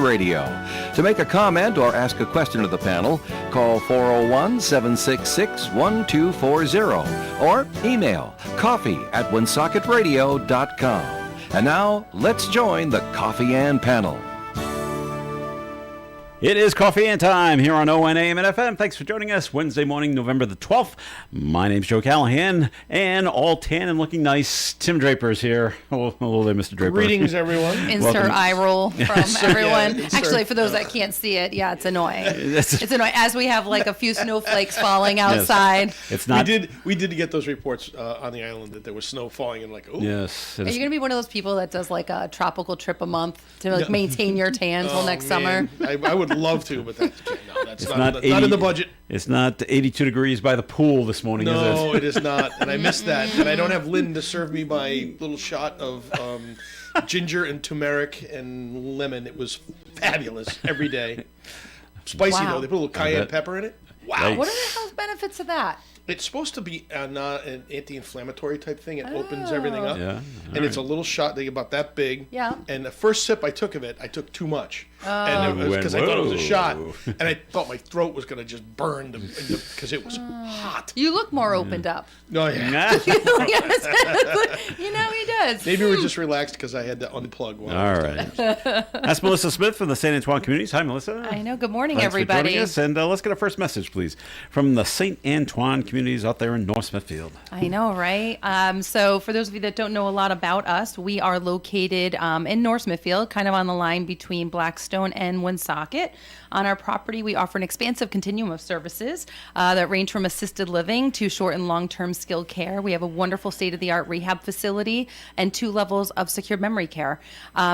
Radio. To make a comment or ask a question of the panel, call 401-766-1240 or email coffee@woonsockеtradio.com. And now, let's join the Coffee and panel. It is Coffee and time here on WOON AM and FM. Thanks for joining us Wednesday morning, November the 12th. My name's Joe Callahan, and all tan and looking nice, Tim Draper's here. Hello there, Mr. Draper. Greetings, everyone. Insert eye roll from everyone. Yeah, Actually, for those that can't see it, yeah, it's annoying. It's annoying. As we have like a few snowflakes falling outside. Yes. It's not. We did get those reports on the island that there was snow falling, and like, oh. Yes. Are you going to be one of those people that does like a tropical trip a month to like maintain your tan until next summer? I would love to, but that's not not in the budget. It's not 82 degrees by the pool this morning, is it? No, it is not, and I missed that. And I don't have Lynn to serve me my little shot of ginger and turmeric and lemon. It was fabulous every day. Spicy though. They put a little cayenne pepper in it. Wow. Yikes. What are the health benefits of that? It's supposed to be not an anti-inflammatory type thing. It opens everything up. Yeah. And it's a little shot about that big. Yeah. And the first sip I took of it, I took too much. And it was because I thought it was a shot. And I thought my throat was going to just burn because it was hot. You look more opened up. Oh, yeah. You know he does. Maybe we're just relaxed because I had to unplug one. All right. That's Melissa Smith from the St. Antoine Communities. Hi, Melissa. I know. Good morning, Thanks everybody. for joining us. And let's get our first message, please, from the St. Antoine Communities out there in North Smithfield. I know, right? So for those of you that don't know a lot about us, we are located in North Smithfield, kind of on the line between Blackstone and Woonsocket. On our property, we offer an expansive continuum of services that range from assisted living to short and long-term skilled care. We have a wonderful state-of-the-art rehab facility and 2 levels of secured memory care.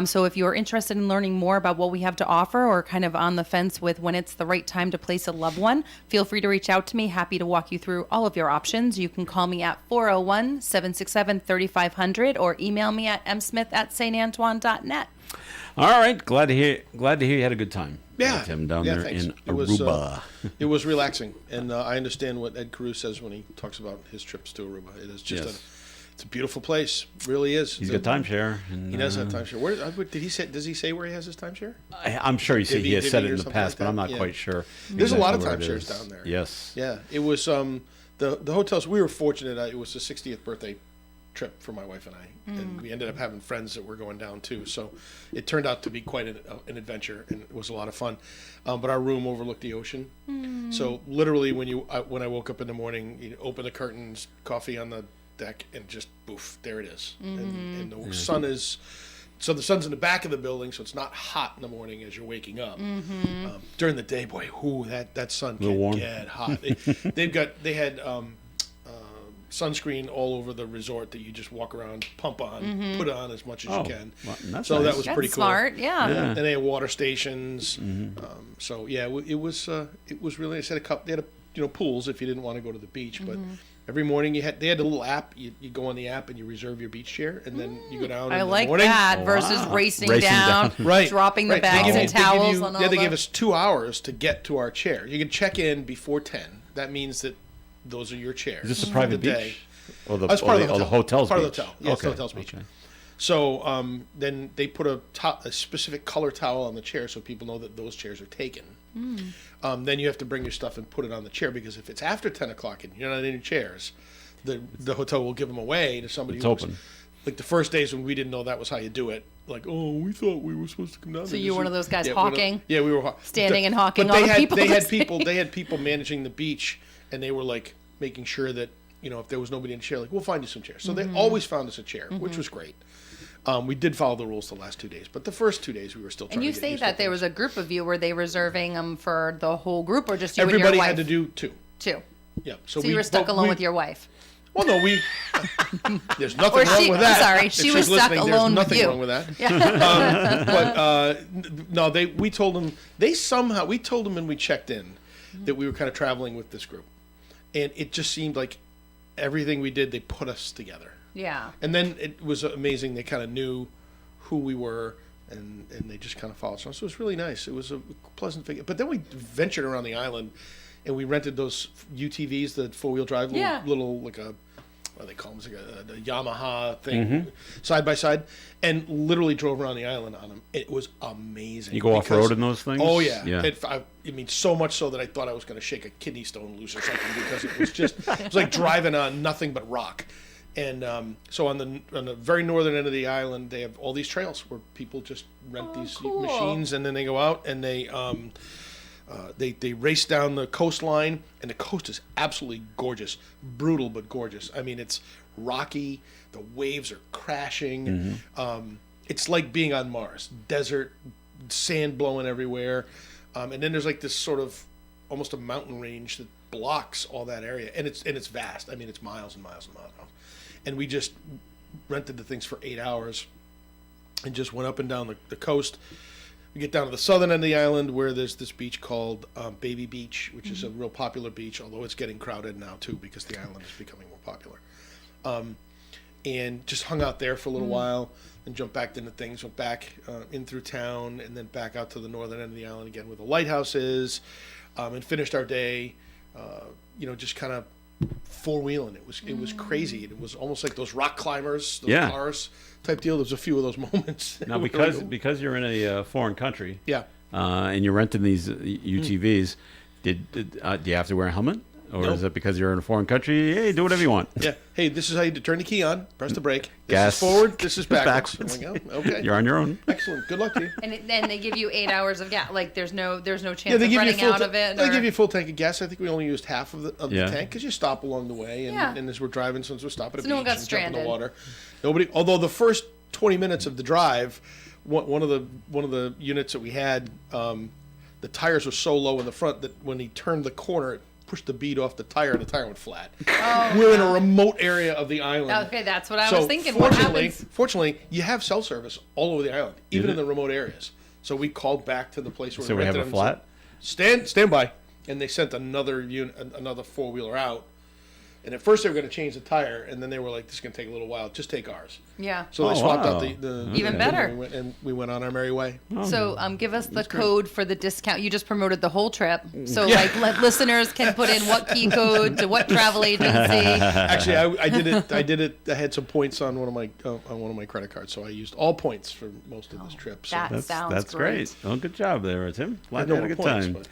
So if you're interested in learning more about what we have to offer or kind of on the fence with when it's the right time to place a loved one, feel free to reach out to me. Happy to walk you through all of your options. You can call me at 401-767-3500 or email me at msmith@santantoine.net. All right. Glad to hear you had a good time. Yeah. Tim down there thanks. in Aruba. It was relaxing. And I understand what Ed Carew says when he talks about his trips to Aruba. It is just it's a beautiful place. It really is. He's got timeshare. He does have timeshare. Where did he say? Does he say where he has his timeshare? I'm sure he has said it in the past, but I'm not like quite sure. There's a lot of exactly timeshares down there. Yes. Yeah. It was the hotels. We were fortunate. It was the 60th birthday trip for my wife and I, and we ended up having friends that were going down too. So it turned out to be quite an adventure, and it was a lot of fun. But our room overlooked the ocean, so literally when I woke up in the morning, you open the curtains, coffee on the deck, and just poof, there it is. And the sun is. So the sun's in the back of the building, so it's not hot in the morning as you're waking up. During the day, boy, that sun can get hot. They had sunscreen all over the resort that you just walk around, pump on, put on as much as you can. Well, that's so nice. that was pretty cool. Smart, yeah. And they had water stations. So yeah, it was really nice. They had pools if you didn't want to go to the beach, but. Every morning they had a little app. You go on the app and you reserve your beach chair, and then you go down. I in like the morning. that versus racing down, right? Dropping the bags and towels. They gave us 2 hours to get to our chair. You can check in before 10. That means that those are your chairs. Is this a private beach? Day. Or the Part hotel's beach? of the hotel. Yeah, it's the hotel's beach. Okay. So then they put a specific color towel on the chair so people know that those chairs are taken. Then you have to bring your stuff and put it on the chair, because if it's after 10 o'clock and you're not in your chairs, the hotel will give them away to somebody It's who's open. Like the first days when we didn't know that was how you do it. Like, oh, we thought we were supposed to come down. So you were one of those guys hawking? Yeah, we were standing and hawking all the people. They had people managing the beach, and they were like making sure that if there was nobody in the chair, like, we'll find you some chairs. So they always found us a chair, which was great. We did follow the rules the last 2 days, but the first 2 days we were still trying to get used to And you say that there was a group of you. Were they reserving them for the whole group, or just you Everybody and your wife? had to do 2. 2. Yeah. So you were stuck alone with your wife. Well, no, there's nothing wrong with that. Sorry, If she was she's stuck listening, alone there's with you. nothing wrong with that. Yeah. No, we told them, we told them when we checked in that we were kind of traveling with this group. And it just seemed like everything we did, they put us together. Yeah. And then it was amazing. They kind of knew who we were, and they just kind of followed us. So it was really nice. It was a pleasant thing. But then we ventured around the island, and we rented those UTVs, the four-wheel drive, little like a what do they call them? It's like a Yamaha thing, side by side, and literally drove around the island on them. It was amazing. You go off road in those things? Oh yeah. Yeah. I mean, so much so that I thought I was going to shake a kidney stone loose or something because it was just it was like driving on nothing but rock. And so on the very northern end of the island, they have all these trails where people just rent these cool. machines, and then they go out and they race down the coastline, and the coast is absolutely gorgeous, brutal but gorgeous. I mean, it's rocky, the waves are crashing. It's like being on Mars, desert, sand blowing everywhere, and then there's like this sort of almost a mountain range that blocks all that area, and it's vast. I mean, it's miles and miles and miles. And we just rented the things for 8 hours and just went up and down the coast. We get down to the southern end of the island where there's this beach called Baby Beach, which is a real popular beach, although it's getting crowded now too because the island is becoming more popular. And just hung out there for a little while and jumped back into things, went back in through town and then back out to the northern end of the island again where the lighthouse is, and finished our day, just kind of four-wheeling. It was crazy. It was almost like those rock climbers, those cars type deal. There's a few of those moments. Now, because you're in a foreign country, yeah, and you're renting these UTVs, do you have to wear a helmet? Or Nope. is it because you're in a foreign country? Hey, do whatever you want. yeah. Hey, this is how you turn the key on. Press the brake. This Gas. is forward. This is backwards. Backwards. I'm like, oh, okay. You're on your own. Excellent. Good luck to you. And then they give you 8 hours of gas. Like there's no chance Yeah, of they give you running full. out of it. They or- give you a full tank of gas. I think we only used half of the Yeah. tank because you stop along the way, and, Yeah. and as we're driving, since we're stopping at a So no one beach got and jump in the stranded. water, nobody. Although the first 20 minutes of the drive, one of the units that we had, the tires were so low in the front that when he turned the corner, it pushed the bead off the tire, and the tire went flat. We're in a remote area of the island. Okay, that's what I was thinking. What happens? Fortunately, you have cell service all over the island, even it? in the remote areas. So we called back to the place where So we have rented a them and flat? said, Stand by, and they sent another four-wheeler out. And at first they were going to change the tire, and then they were like, "This is going to take a little while. Just take ours." Yeah. So they Oh, swapped wow. out the Even better. and we went on our merry way. So give us the code for the discount. You just promoted the whole trip. So let listeners can put in what key code to what travel agency. Actually, I did it. I had some points on one of my credit cards, so I used all points for most of this trip. So that sounds That's great. great. Well, good job there, Tim. Glad no you had a more good points, time.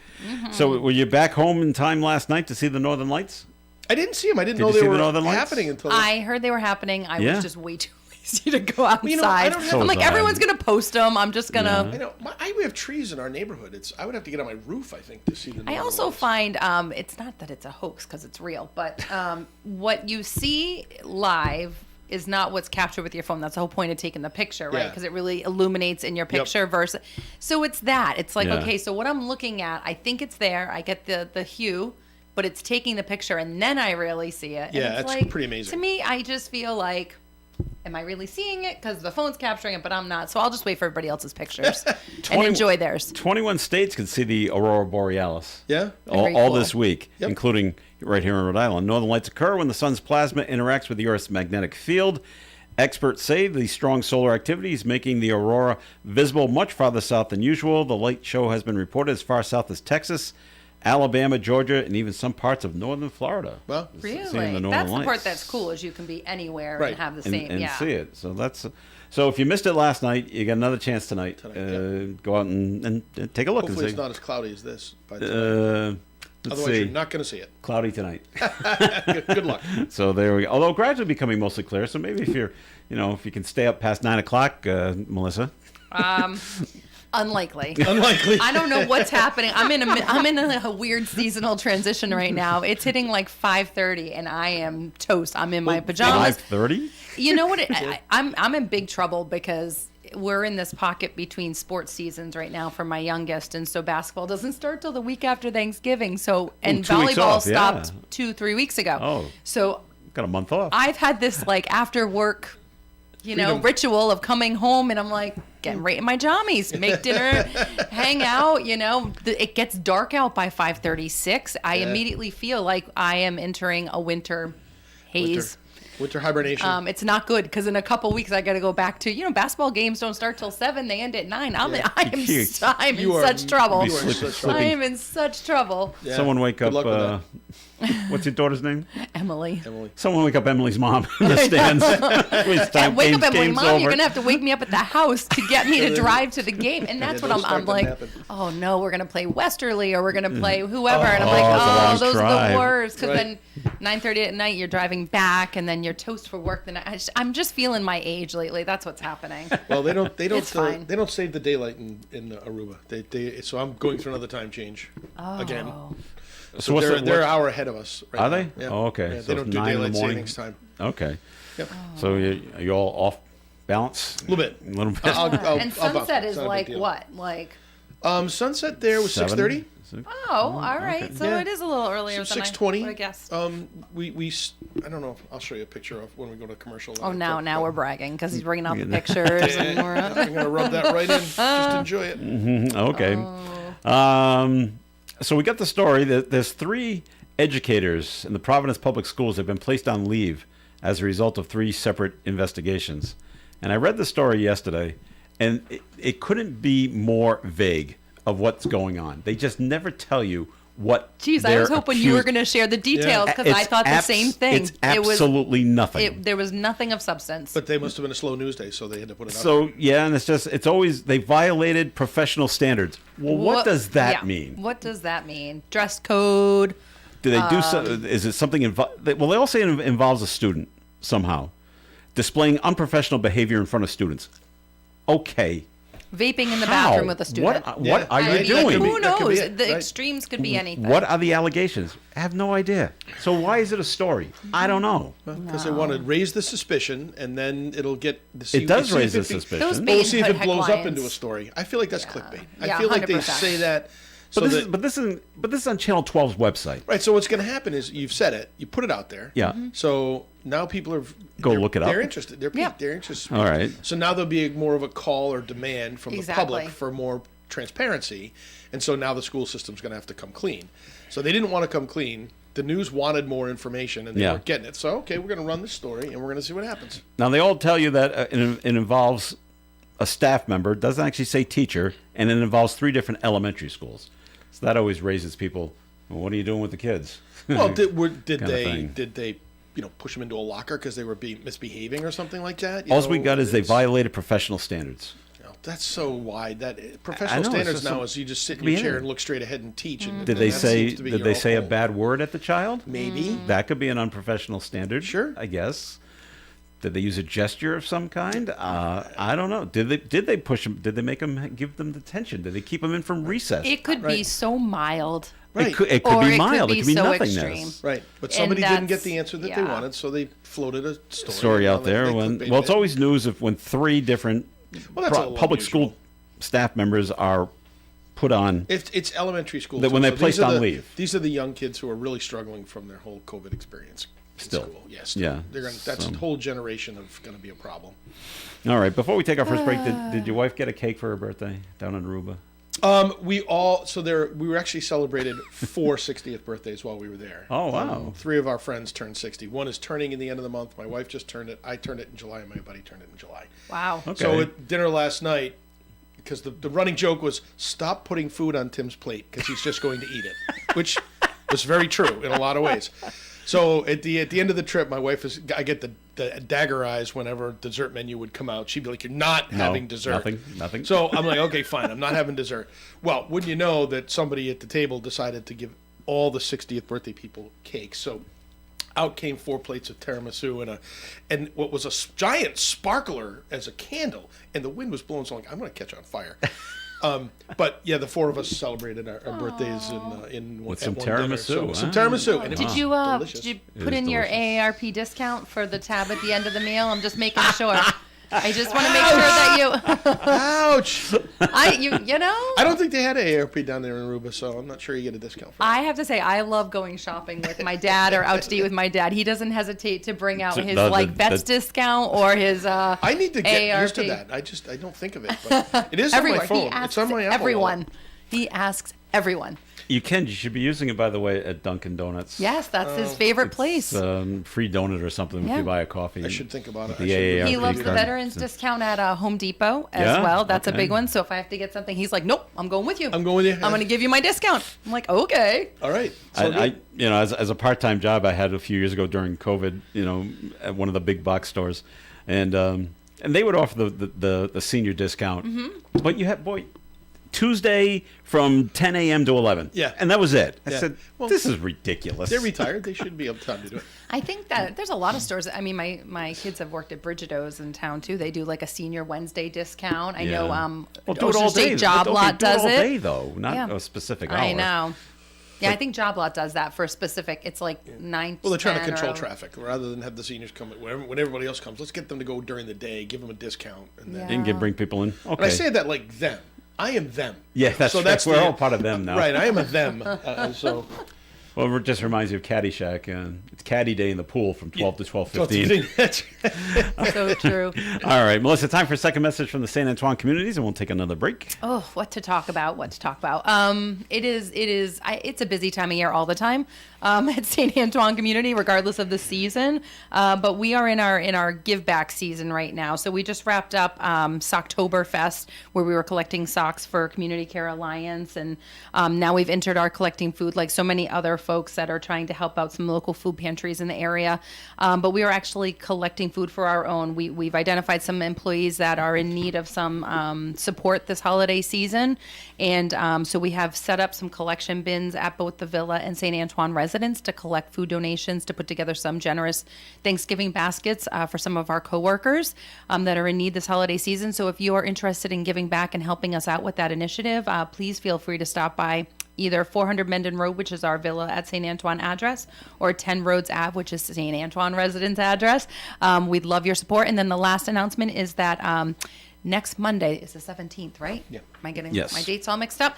but- So were you back home in time last night to see the Northern Lights? I didn't see them. I didn't Did know you they see the were Northern Lights? happening until I heard they were happening. I Yeah. was just way too lazy to go outside. you know, I don't have- So I'm like, was I. everyone's gonna post them. I'm just gonna. I know. We have trees in our neighborhood. I would have to get on my roof, I think, to see the. I Northern also Lights. find it's not that it's a hoax because it's real, but what you see live is not what's captured with your phone. That's the whole point of taking the picture, right? Yeah. Because it really illuminates in your picture versus. So it's that. It's like, Yeah. okay, so what I'm looking at, I think it's there. I get the hue, but it's taking the picture and then I really see it. And Yeah, it's that's like, pretty amazing. To me, I just feel like, am I really seeing it? Because the phone's capturing it, but I'm not. So I'll just wait for everybody else's pictures and 20 enjoy theirs. 21 states can see the Aurora Borealis. Yeah. Very All cool. this week, Yep. including right here in Rhode Island. Northern lights occur when the sun's plasma interacts with the Earth's magnetic field. Experts say the strong solar activity is making the aurora visible much farther south than usual. The light show has been reported as far south as Texas, Alabama, Georgia, and even some parts of northern Florida. Well, Seeing the Really? Northern That's the Lights. part that's cool is you can be anywhere Right. and have the and, same. and yeah. see it. So if you missed it last night, you got another chance tonight. Yep. Go out and take a look hopefully and it's see. not as cloudy as this. By tonight. Let's Otherwise, see. you're not going to see it. Cloudy tonight. Good luck. So there we go. Although gradually becoming mostly clear. So maybe if you're, if you can stay up past 9 o'clock, Melissa. Unlikely. Unlikely. I don't know what's happening. I'm in a weird seasonal transition right now. It's hitting like 5:30 and I am toast. I'm in my pajamas. 5:30. You know what? I'm in big trouble because we're in this pocket between sports seasons right now for my youngest, and so basketball doesn't start till the week after Thanksgiving. So and 2 weeks volleyball off, yeah. stopped 2-3 weeks ago. Oh. So Got a month off. I've had this like after work, Freedom. ritual of coming home and I'm like getting right in my jammies, make dinner, hang out. It gets dark out by 5:36. I immediately feel like I am entering a winter haze. Winter hibernation. It's not good because in a couple weeks I got to go back to basketball games don't start till 7. They end at 9. I'm in Cute. such You are- trouble. you are Slip- such slipping. I am in such trouble. Yeah. Someone wake Good up. luck with that. What's your daughter's name? Emily. Someone wake up Emily's mom in the stands. It's time, Wake up, Emily, game's Mom, over. you're going to have to wake me up at the house to get me to drive to the game. And that's what those I'm start like, to happen. oh, no, we're going to play Westerly or we're going to play whoever. And I'm like, it's a long those are drive. the worst. Because Right. then 9:30 at night, you're driving back and then you're toast for work the night. I'm just feeling my age lately. That's what's happening. Well, they don't It's fine. they don't save the daylight in Aruba. So I'm going through another time change again. Oh. So what's they're the- they're what- an hour ahead of us. Right Are now. they? Yeah. Oh, okay. Yeah, So they don't it's do 9 in the daylight morning? savings time. Okay. Yep. So are you all off balance? A little bit. A little bit. I'll And bump up. sunset It's is not a big like deal. what? Like, Sunset there was 6:30. oh, all right. So Yeah. it is a little earlier than I 6:20. would have guessed. I don't know. I'll show you a picture of when we go to commercial. Oh, now we're bragging because he's bringing out the pictures. And we're, I'm gonna rub that right in. Just enjoy it. Okay. So we got the story that there's 3 educators in the Providence Public Schools that have been placed on leave as a result of 3 separate investigations. And I read the story yesterday, and it couldn't be more vague of what's going on. They just never tell you what. Geez, I was they're hoping you were accused- going to share the details because I It's thought the same thing. It's absolutely nothing. There was nothing of substance. But they must have been a slow news day, so they had to put it out. So yeah, and it's always they violated professional standards. Well, what does that yeah, mean? What does that mean? Dress code. Do they do so? Is it something? Well, they all say it involves a student somehow, displaying unprofessional behavior in front of students. Okay, Vaping in the how? bathroom with a student. What are I you mean, doing? Who That could be knows? it, The right? extremes could be anything. What are the allegations? I have no idea. So why is it a story? I don't know. Because they want to raise the suspicion, and then it'll get. It does see raise if the it be- suspicion. Those We'll see if it Headlines. blows up into a story. I feel like that's clickbait. I Yeah, feel like they 100%. say that. So But that, this is on Channel 12's website. right. So what's going to happen is you've said it, you put it out there. Yeah. So now people are Go they're- look it up. They're interested. They're Yeah. they're interested. All right. So now there'll be more of a call or demand from the public Exactly. for more transparency, and so now the school system's going to have to come clean. So they didn't want to come clean. The news wanted more information, and they Yeah. weren't getting it. So okay, we're going to run this story, and we're going to see what happens. Now they all tell you that it involves a staff member. It doesn't actually say teacher, and it involves 3 different elementary schools. So that always raises people. Well, what are you doing with the kids? Well, did Kinda thing. they push them into a locker because they were misbehaving or something like that? All we got is they violated professional standards. That's so wide. That I professional know, it's standards just now so- is you just sit in be your chair anything. and look straight ahead and teach. And Did they that say seems to be did your they say a whole- bad word at the child? Maybe. That could be an unprofessional standard. Sure. I guess. Did they use a gesture of some kind? I don't know. Did they push them? Did they make them give them detention? Did they keep them in from recess? It could be Right. so mild. Right. It could Or be it mild. could It be could be so nothingness. extreme. Right, but somebody didn't get that's- the answer that they yeah. wanted, so they floated a story. Story Now out there. they When clickbaited well, it's it. always news if when 3 different Well, that's a little public unusual. school staff members are put on. It's elementary school. That too, when they're so these placed are on the- leave. These are the young kids who are really struggling from their whole COVID experience. In Still. school. Yes. Yeah, Yeah, They're gonna. That's so- a whole generation of going to be a problem. All right. Before we take our first break, did your wife get a cake for her birthday down in Aruba? We were actually celebrated 4 60th birthdays while we were there. Oh, wow. 3 of our friends turned 60. One is turning in the end of the month. My wife just turned it. I turned it in July, and my buddy turned it in July. Wow. Okay. So at dinner last night, because the running joke was stop putting food on Tim's plate because he's just going to eat it, which was very true in a lot of ways. So at the end of the trip, my wife I get the dagger eyes whenever dessert menu would come out. She'd be like, "You're not having dessert." Nothing. So I'm like, "Okay, fine. I'm not having dessert." Well, wouldn't you know that somebody at the table decided to give all the 60th birthday people cake? So out came 4 plates of tiramisu and what was a giant sparkler as a candle, and the wind was blowing. So I'm like, I'm going to catch on fire. But yeah, the 4 of us celebrated our birthdays in With at some one dinner. tiramisu, Some huh? tiramisu. And it Did was you delicious. did you It put is in your delicious. AARP discount for the tab at the end of the meal? I'm just making sure. I just want to make sure that Ouch! you know. I don't think they had AARP down there in Aruba, so I'm not sure you get a discount for that. I have to say, I love going shopping with my dad or out to eat with my dad. He doesn't hesitate to bring out his Vets discount or his I need to get AARP. used to that. I don't think of it, but it is on Everywhere. my phone. He asks It's on my Apple everyone. Wallet. He asks everyone. You should be using it, by the way, at Dunkin' Donuts. Yes, that's his favorite place. Free donut or something if you buy a coffee. I should think about it. The AARP He loves the card. veterans discount at Home Depot as Yeah? well. That's a Okay. big one. So if I have to get something, he's like, nope, I'm going with you. I'm going with you. I'm going to give you my discount. I'm like, okay. All right. So I as a part-time job I had a few years ago during COVID, at one of the big box stores, and they would offer the senior discount, but you had Tuesday from 10 a.m. to 11. Yeah. And that was it. I Yeah. said, Well, this is ridiculous. they're retired. They should be able to do it. I think that there's a lot of stores. I mean, my kids have worked at Brigido's in town too. They do like a senior Wednesday discount. I know Well, do it Ocean all State day. Job Okay, Lot do it does all it. day, though, not Yeah. a specific hour. I know. Yeah, I think Job Lot does that for a specific. It's like 9 to Well, they're trying to 10 control or- traffic rather than have the seniors come when everybody else comes. Let's get them to go during the day, give them a discount, and then. Yeah. And bring people in. Okay. And I say that like them. I am them. Yeah, that's so right. We're the- all part of them now. Right, I am a them. So Well, it just reminds you of Caddyshack. It's Caddy Day in the pool from 12 to 12:15. That's So true. All right, Melissa, time for a second message from the St. Antoine communities, and we'll take another break. Oh, what to talk about? It's a busy time of year all the time at St. Antoine community, regardless of the season. But we are in our give back season right now. So we just wrapped up Socktoberfest, where we were collecting socks for Community Care Alliance, and now we've entered our collecting food, like so many other folks that are trying to help out some local food pantries in the area. But we are actually collecting food for our own. We've identified some employees that are in need of some support this holiday season, and so we have set up some collection bins at both the Villa and St. Antoine residents to collect food donations, to put together some generous Thanksgiving baskets for some of our coworkers that are in need this holiday season. So if you are interested in giving back and helping us out with that initiative, please feel free to stop by either 400 Menden Road, which is our Villa at St. Antoine address, or 10 Rhodes Ave, which is St. Antoine residence address. We'd love your support. And then the last announcement is that next Monday is the 17th, right? Yeah. Am I getting Yes. my dates all mixed up?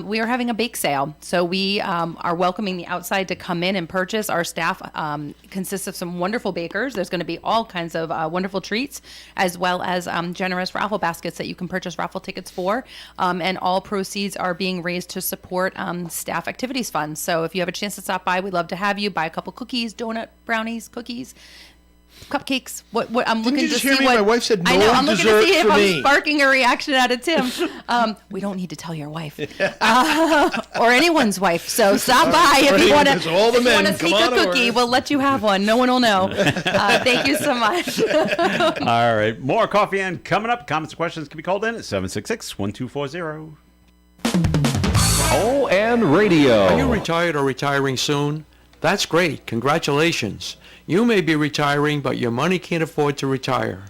We are having a bake sale. So we are welcoming the outside to come in and purchase. Our staff consists of some wonderful bakers. There's going to be all kinds of wonderful treats, as well as generous raffle baskets that you can purchase raffle tickets for. And all proceeds are being raised to support staff activities funds. So if you have a chance to stop by, we'd love to have you. Buy a couple cookies, donut, brownies, cookies, cupcakes. What I'm looking you to just see hear me? what My wife said I no know. I'm looking to dessert see if for I'm me. sparking a reaction out of Tim. We don't need to tell your wife or anyone's wife. So stop by if you want to. It's all the men. Sneak Come a on cookie. over. We'll let you have one. No one will know. Thank you so much. All right, more Coffee and coming up. Comments and questions can be called in at 766-1240. ON Radio. Are you retired or retiring soon? That's great. Congratulations. You may be retiring, but your money can't afford to retire.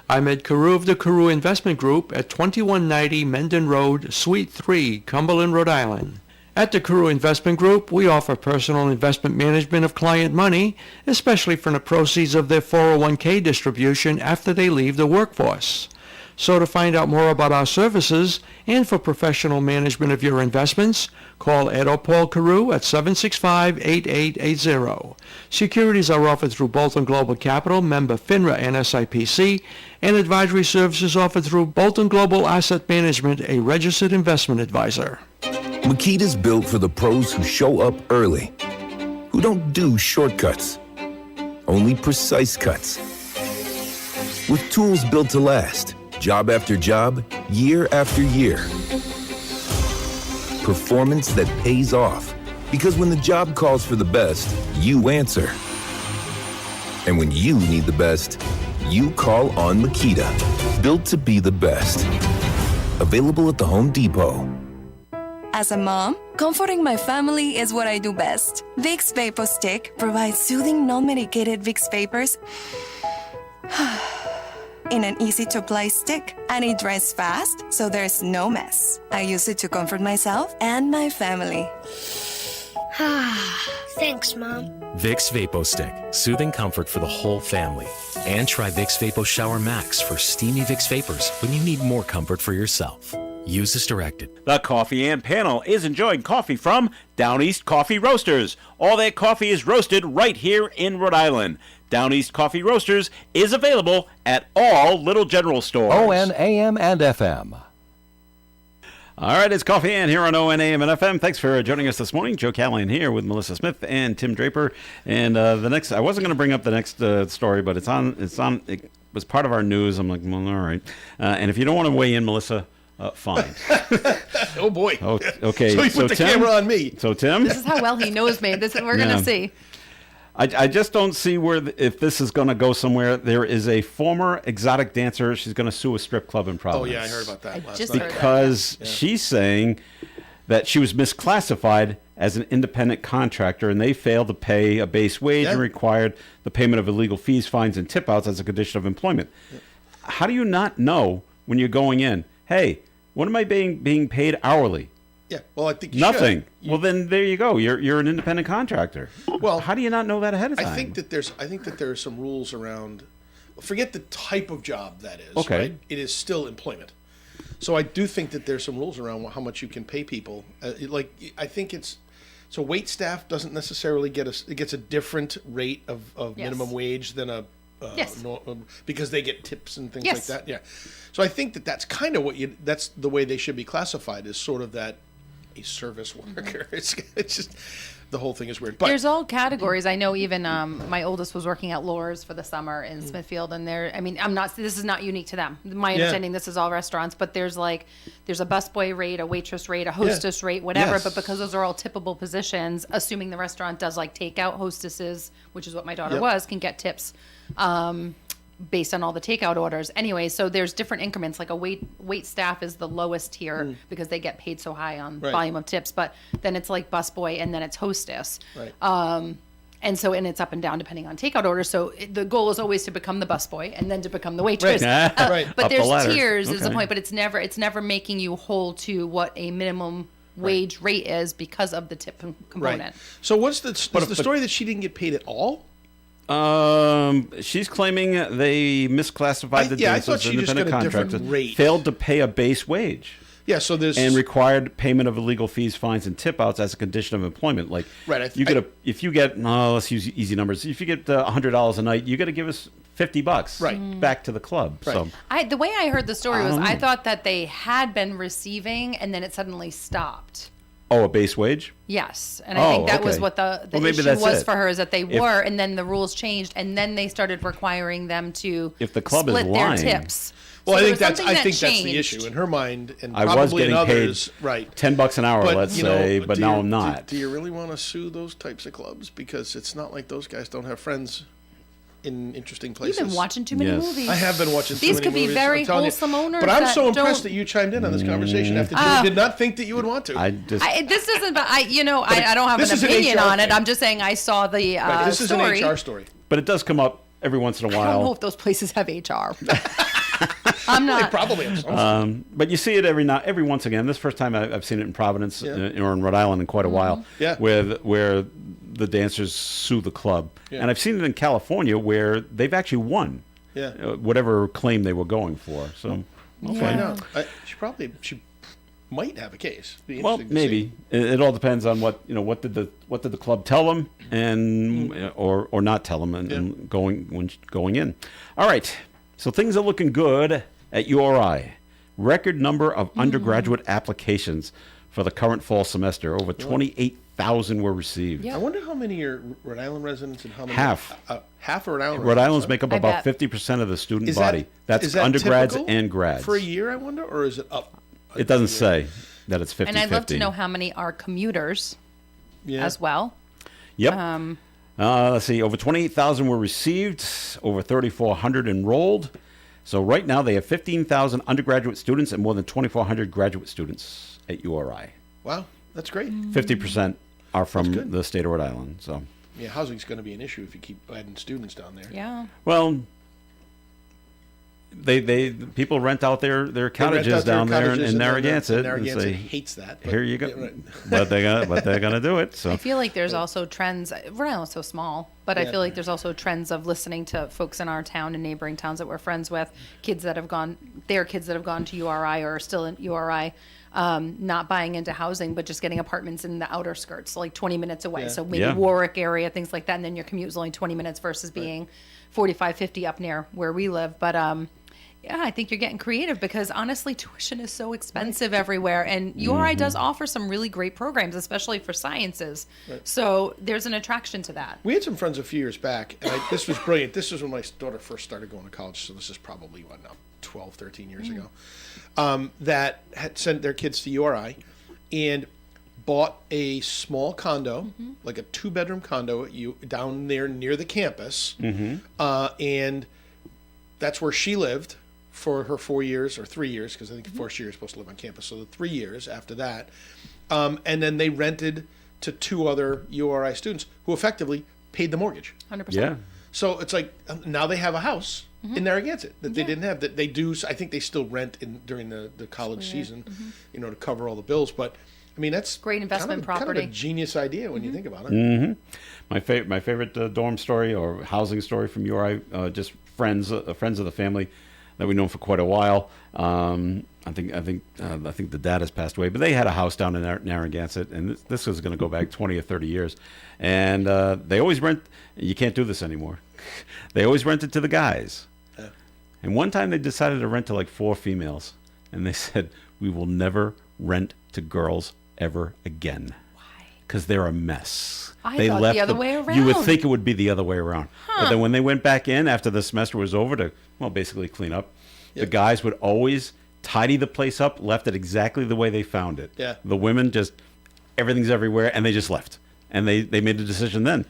I'm Ed Carew of the Carew Investment Group at 2190 Menden Road, Suite 3, Cumberland, Rhode Island. At the Carew Investment Group, we offer personal investment management of client money, especially from the proceeds of their 401k distribution after they leave the workforce. So to find out more about our services and for professional management of your investments, call Ed or Paul Carew at 765-8880. Securities are offered through Bolton Global Capital, member FINRA and SIPC, and advisory services offered through Bolton Global Asset Management, a registered investment advisor. Makita's built for the pros who show up early, who don't do shortcuts, only precise cuts. With tools built to last, job after job, year after year. Performance that pays off, because when the job calls for the best, you answer. And when you need the best, you call on Makita. Built to be the best. Available at the Home Depot. As a mom, comforting my family is what I do best. Vicks Vapor Stick provides soothing, non-medicated Vicks vapors in an easy-to-apply stick, and it dries fast, so there's no mess. I use it to comfort myself and my family. Thanks, Mom. Vicks VapoStick, soothing comfort for the whole family. And try Vicks Vapo Shower Max for steamy Vicks vapors when you need more comfort for yourself. Use as directed. The Coffee and Panel is enjoying coffee from Down East Coffee Roasters. All their coffee is roasted right here in Rhode Island. Down East Coffee Roasters is available at all Little General stores. ON AM and FM. All right, it's Coffee and here on OON AM and FM. Thanks for joining us this morning. Joe Callahan here with Melissa Smith and Tim Draper. And the next, I wasn't going to bring up the next story, but it was part of our news. I'm like, well, all right. And if you don't want to weigh in, Melissa, fine. Oh boy. Okay. So you put the Tim, camera on me. So Tim, This is how well he knows me. We're going to see. I just don't see if this is going to go somewhere. There is a former exotic dancer. She's going to sue a strip club in Providence. Oh yeah, I heard about that last just night. heard that. Because she's saying that she was misclassified as an independent contractor, and they failed to pay a base wage and required the payment of illegal fees, fines, and tip-outs as a condition of employment. How do you not know when you're going in, hey, what am I being paid hourly? Yeah, well, I think you Nothing. should. Well, then there you go. You're an independent contractor. Well, how do you not know that ahead of time? I think that there are some rules around. Forget the type of job that is. Okay. Right? It is still employment. So I do think that there's some rules around how much you can pay people. I think so. Wait staff doesn't necessarily gets a different rate of minimum wage than a. Yes. Because they get tips and things Yes. like that. Yeah. So I think that's kind of that's the way they should be classified, is sort of that a service worker. It's just the whole thing is weird. But There's all categories. I know even my oldest was working at Lore's for the summer in Smithfield, and this is not unique to them. My understanding, this is all restaurants, but there's a busboy rate, a waitress rate, a hostess rate, whatever. Yes. But because those are all tippable positions, assuming the restaurant does takeout, hostesses, which is what my daughter was, can get tips. Based on all the takeout orders. Anyway, so there's different increments. Like a wait staff is the lowest tier because they get paid so high on volume of tips. But then it's like busboy, and then it's hostess. Right. And it's up and down depending on takeout orders. So the goal is always to become the busboy and then to become the waitress. Right. Right. But Up the there's ladder. tiers is the Okay. point. But it's never making you whole to what a minimum wage rate is because of the tip component. right. So what's the story that she didn't get paid at all? She's claiming they misclassified the I thought dancers, she just independent got a different contractors, rate. failed to pay a base wage, Yeah. So there's and required payment of illegal fees, fines, and tip-outs as a condition of employment. Like, Right, if you get let's use easy numbers. If you get $100 a night, you got to give us $50 Right. back to the club. Right. So The way I heard the story was don't I know. thought that they had been receiving and then it suddenly stopped. a base wage. Yes, and I think that was okay. what the Well, maybe issue that's was it. for her, is that they If- were, and then the rules changed, and then they started requiring them to If the club is split their lying- tips. Well, So I there think was that's something that that's the changed. issue in her mind, and I was probably in getting paid others. Right. $10 an hour, But let's you know, say, but now I'm not. Do you really want to sue those types of clubs? Because it's not like those guys don't have friends in interesting places. You've been watching too many Yes. movies. I have been watching. These too many could be movies, very I'm telling you. wholesome owners But I'm that so impressed don't- that you chimed in on this conversation after you did not think that you would want to. I just This isn't, but I don't have this an is an opinion HR on it. thing. I'm just saying I saw the Right, this is an story. HR story. but it does come up every once in a I don't know while. if those places have HR. I'm They not. probably have some. But you see it every once again. This is the first time I've seen it in Providence or in Rhode Island in quite a while. Yeah. Where the dancers sue the club, Yeah. and I've seen it in California where they've actually won. Yeah. Whatever claim they were going for. So I'll find out. She might have a case. Be well, interesting to maybe see. it all depends on what did the club tell them and or not tell them and going in. All right, so things are looking good at URI. Record number of undergraduate applications for the current fall semester. Over 28,000 were received. I wonder how many are Rhode Island residents and how many Half. Half are Rhode Island. Rhode residents, Island's huh? make up I about bet. 50% of the student Is body. is That's that undergrads typical and grads. for a year, I wonder, or is it up? It doesn't say that it's 50-50. And I'd love to know how many are commuters as well. Yep. Let's see. Over 28,000 were received. Over 3,400 enrolled. So right now they have 15,000 undergraduate students and more than 2,400 graduate students at URI. Wow, that's great. 50% are from good. the state of Rhode Island. So, Yeah, housing's going to be an issue if you keep adding students down there. Yeah. well, they people rent out their They rent cottages out their down there cottages in and then Narragansett. and Narragansett say, hates that. but- Here you go. yeah, right. but they're gonna do it. So I feel like there's also trends. Rhode Island's so small, but I Yeah. feel like there's also trends of listening to folks in our town and neighboring towns that we're friends with, kids that have gone to URI or are still in URI, not buying into housing, but just getting apartments in the outer skirts, like 20 minutes away. Yeah. So maybe Yeah. Warwick area, things like that, and then your commute is only 20 minutes versus being 45, 50 up near where we live. But Yeah, I think you're getting creative because honestly, tuition is so expensive everywhere. And URI does offer some really great programs, especially for sciences. So there's an attraction to that. We had some friends a few years back, and this was brilliant. This was when my daughter first started going to college, so this is probably, 12, 13 years ago, that had sent their kids to URI and bought a small condo, like a 2-bedroom condo down there near the campus. And that's where she lived for her 4 years or 3 years, because I think first year you're supposed to live on campus. So the 3 years after that. And then they rented to 2 other URI students who effectively paid the mortgage. 100%. Yeah. So it's like now they have a house in Narragansett that they didn't have. That they do. I think they still rent during the college season, to cover all the bills. But I mean, that's Great investment kind of property. a genius idea when you think about it. My favorite dorm story or housing story from URI, just friends of the family that we've known for quite a while. I think the dad has passed away, but they had a house down in Narragansett, and this was going to go back 20 or 30 years. And they always rent. You can't do this anymore. They always rented to the guys. Yeah. And one time they decided to rent to like 4 females, and they said, "We will never rent to girls ever again." Why? Because they're a mess. I thought the other way around. You would think it would be the other way around. But then when they went back in after the semester was over to, basically clean up, the guys would always tidy the place up, left it exactly the way they found it. Yeah. The women just, everything's everywhere, and they just left. And they made a decision then.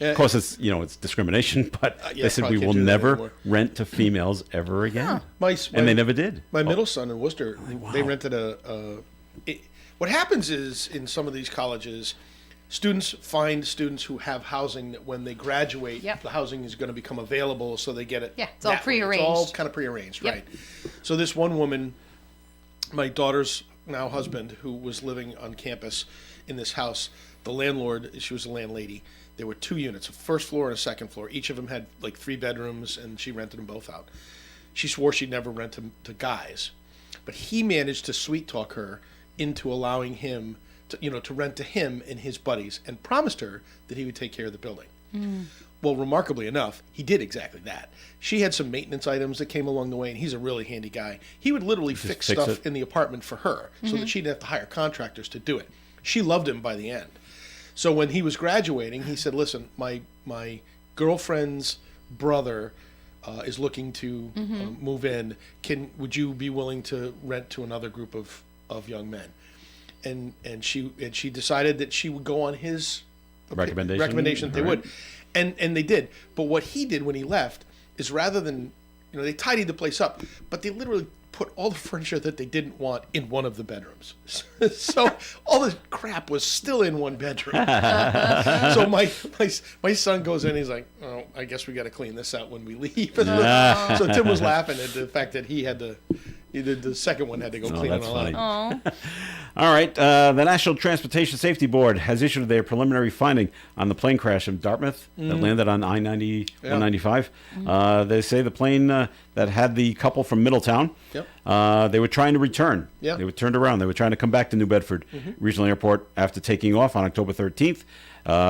Yeah. Of course, it's discrimination, but yeah, they said probably we can't will do that never anymore." rent to females ever again. And they never did. My middle son in Worcester, they rented what happens is in some of these colleges, students find students who have housing that when they graduate, the housing is going to become available, so they get it. Yeah, it's all that way. prearranged. It's all kind of prearranged, Yep. right? So this one woman, my daughter's now husband, who was living on campus in this house, the landlord, she was a landlady. There were 2 units, a first floor and a second floor. Each of them had like 3 bedrooms, and she rented them both out. She swore she'd never rent them to guys, but he managed to sweet talk her into allowing him to rent to him and his buddies, and promised her that he would take care of the building. Well, remarkably enough, he did exactly that. She had some maintenance items that came along the way, and he's a really handy guy. He would literally fix stuff in the apartment for her so that she didn't have to hire contractors to do it. She loved him by the end. So when he was graduating, he said, "Listen, my girlfriend's brother is looking to move in. Would you be willing to rent to another group of young men?" And she decided that she would go on his recommendation that they would, and they did. But what he did when he left is, rather than they tidied the place up, but they literally put all the furniture that they didn't want in one of the bedrooms. So all the crap was still in one bedroom. So my son goes in, he's like, "Oh, I guess we got to clean this out when we leave." So Tim was laughing at the fact that the second one had to go clean it all out. All right. The National Transportation Safety Board has issued their preliminary finding on the plane crash in Dartmouth that landed on I-90, 195. They say the plane that had the couple from Middletown, they were trying to return. Yeah. They were turned around. They were trying to come back to New Bedford Regional Airport after taking off on October 13th.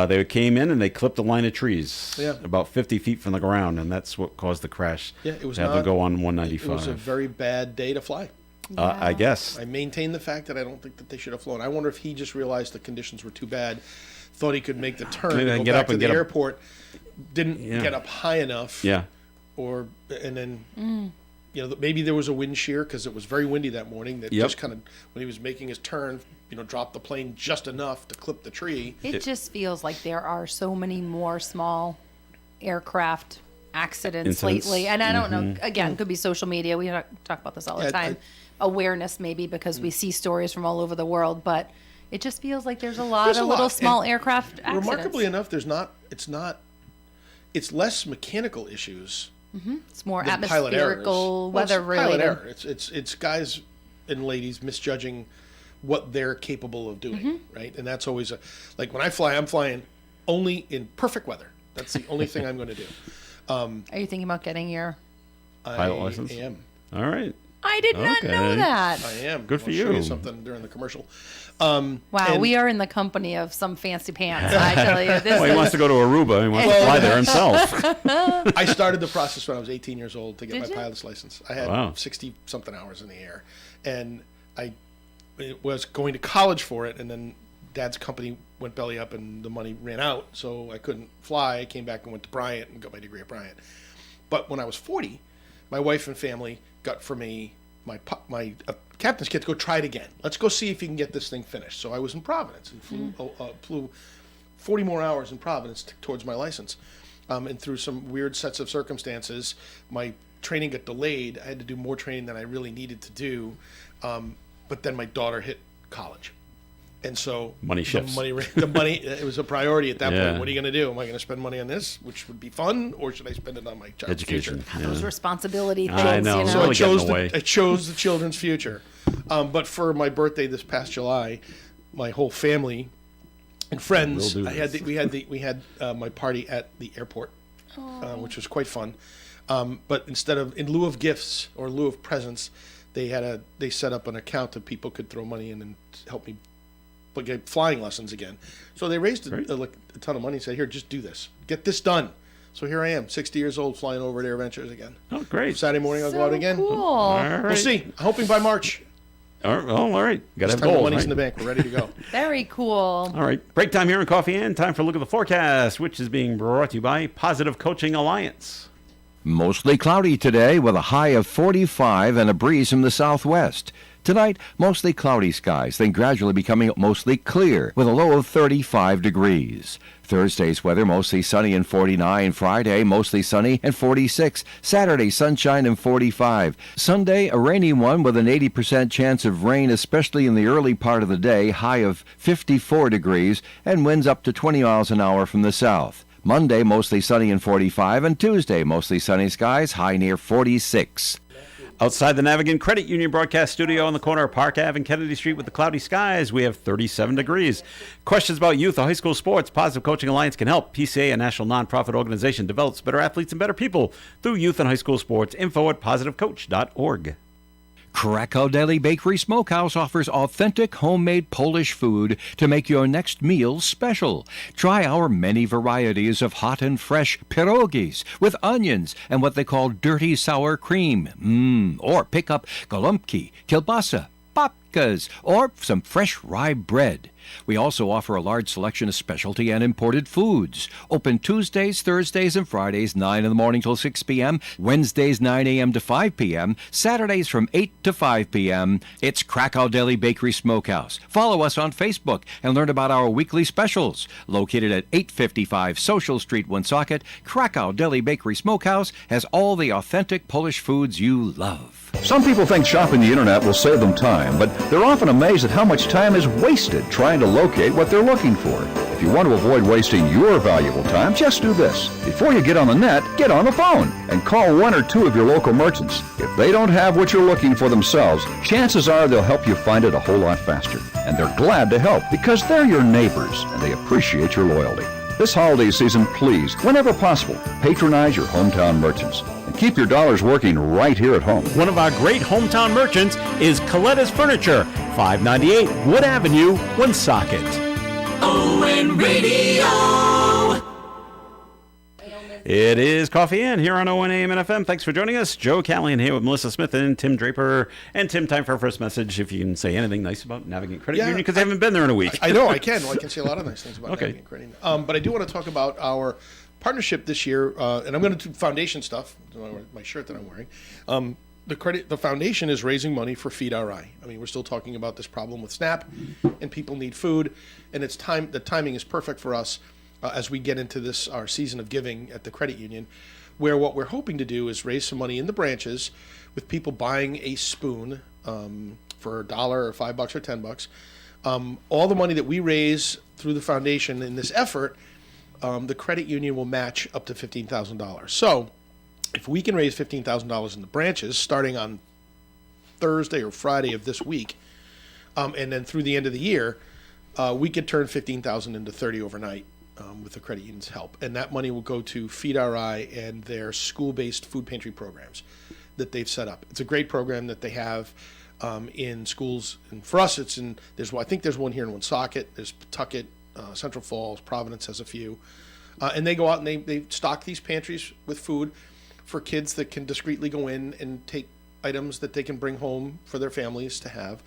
They came in and they clipped a line of trees about 50 feet from the ground, and that's what caused the crash. Yeah, it was to have to go on 195. It was a very bad day to fly. I guess. I maintain the fact that I don't think that they should have flown. I wonder if he just realized the conditions were too bad, thought he could make the turn, Maybe go get back up to and the get up. airport, didn't get up high enough. Yeah. And then, maybe there was a wind shear because it was very windy that morning. That just kind of, when he was making his turn, dropped the plane just enough to clip the tree. It just feels like there are so many more small aircraft accidents lately. And I don't know, again, could be social media. We talk about this all the time. Awareness maybe because we see stories from all over the world, but it just feels like there's a lot of little small aircraft accidents. Remarkably enough, it's less mechanical issues. It's more than pilot errors. atmospherical, weather Pilot related. error. It's guys and ladies misjudging what they're capable of doing, right? And that's always like when I fly, I'm flying only in perfect weather. That's the only thing I'm going to do. Are you thinking about getting your pilot license? I am. All right. I did not know Okay. that. I am. Good for I'll show you. something during the commercial. Wow, And- we are in the company of some fancy pants. I tell you, this Well, he wants to go to Aruba. He wants to fly there himself. I started the process when I was 18 years old to get Did my you? pilot's license. I had Wow. 60-something hours in the air. And I was going to college for it, and then Dad's company went belly up and the money ran out, so I couldn't fly. I came back and went to Bryant and got my degree at Bryant. But when I was 40, my wife and family got for me my captain's kit to go try it again. Let's go see if you can get this thing finished. So I was in Providence and flew 40 more hours in Providence towards my license. And through some weird sets of circumstances, my training got delayed. I had to do more training than I really needed to do. But then my daughter hit college. And so Money shifts. The money, it was a priority at that Yeah. point. What are you going to do? Am I going to spend money on this, which would be fun, or should I spend it on my child's Education. future? Those responsibility things, I know. you know. So I Really get in chose the way. I chose the children's future. But for my birthday this past July, my whole family and friends, We'll do we had my party at the airport, which was quite fun. But in lieu of gifts or in lieu of presents, they set up an account that people could throw money in and help me get flying lessons again. So they raised a ton of money and said, here, just do this. Get this done. So here I am, 60 years old, flying over at Air Ventures again. Oh, great. Saturday morning, I'll go out again. Cool. All right. We'll see. I'm hoping by March. All right. Got to This have time the goals, money's right? in the bank. We're ready to go. Very cool. All right. Break time here in Coffee and time for a look at the forecast, which is being brought to you by Positive Coaching Alliance. Mostly cloudy today with a high of 45 and a breeze from the southwest. Tonight, mostly cloudy skies, then gradually becoming mostly clear with a low of 35 degrees. Thursday's weather mostly sunny and 49. Friday, mostly sunny and 46. Saturday, sunshine and 45. Sunday, a rainy one with an 80% chance of rain, especially in the early part of the day, high of 54 degrees, and winds up to 20 miles an hour from the south. Monday, mostly sunny and 45, and Tuesday, mostly sunny skies, high near 46. Outside the Navigant Credit Union broadcast studio on the corner of Park Ave and Kennedy Street with the cloudy skies, we have 37 degrees. Questions about youth or high school sports? Positive Coaching Alliance can help. PCA, a national nonprofit organization, develops better athletes and better people through youth and high school sports. Info at positivecoach.org. Krakow Deli Bakery Smokehouse offers authentic homemade Polish food to make your next meal special. Try our many varieties of hot and fresh pierogies with onions and what they call dirty sour cream. Or pick up golubki, kielbasa, babkas, or some fresh rye bread. We also offer a large selection of specialty and imported foods. Open Tuesdays, Thursdays, and Fridays, 9 in the morning till 6 p.m., Wednesdays, 9 a.m. to 5 p.m., Saturdays from 8 to 5 p.m. It's Krakow Deli Bakery Smokehouse. Follow us on Facebook and learn about our weekly specials. Located at 855 Social Street, Woonsocket, Krakow Deli Bakery Smokehouse has all the authentic Polish foods you love. Some people think shopping the internet will save them time, but they're often amazed at how much time is wasted trying to locate what they're looking for. If you want to avoid wasting your valuable time, just do this. Before you get on the net, get on the phone and call one or two of your local merchants. If they don't have what you're looking for themselves, chances are they'll help you find it a whole lot faster. And they're glad to help because they're your neighbors and they appreciate your loyalty. This holiday season, please, whenever possible, patronize your hometown merchants and keep your dollars working right here at home. One of our great hometown merchants is Coletta's Furniture, 598 Wood Avenue, Woonsocket. ON Radio. It is Coffee In here on ON AM and FM. Thanks for joining us. Joe Callahan here with Melissa Smith and Tim Draper. And Tim, time for our first message. If you can say anything nice about Navigant Credit Union, because I haven't been there in a week. I know, I can. Well, I can say a lot of nice things about Okay. Navigant Credit. But I do want to talk about our partnership this year, and I'm going to do foundation stuff, my shirt that I'm wearing. The foundation is raising money for Feed Our Eye. I mean, we're still talking about this problem with SNAP, and people need food, and it's time. The timing is perfect for us as we get into this our season of giving at the credit union, where what we're hoping to do is raise some money in the branches, with people buying a spoon for $1 or $5 or $10. All the money that we raise through the foundation in this effort, the credit union will match up to $15,000. So, if we can raise $15,000 in the branches, starting on Thursday or Friday of this week, and then through the end of the year, we could turn $15,000 into $30,000 overnight with the credit union's help. And that money will go to Feed Our Eye and their school-based food pantry programs. that they've set up. It's a great program that they have in schools, and for us, I think there's one here in Woonsocket, there's Pawtucket, Central Falls, Providence has a few, and they go out and they stock these pantries with food for kids that can discreetly go in and take items that they can bring home for their families to have.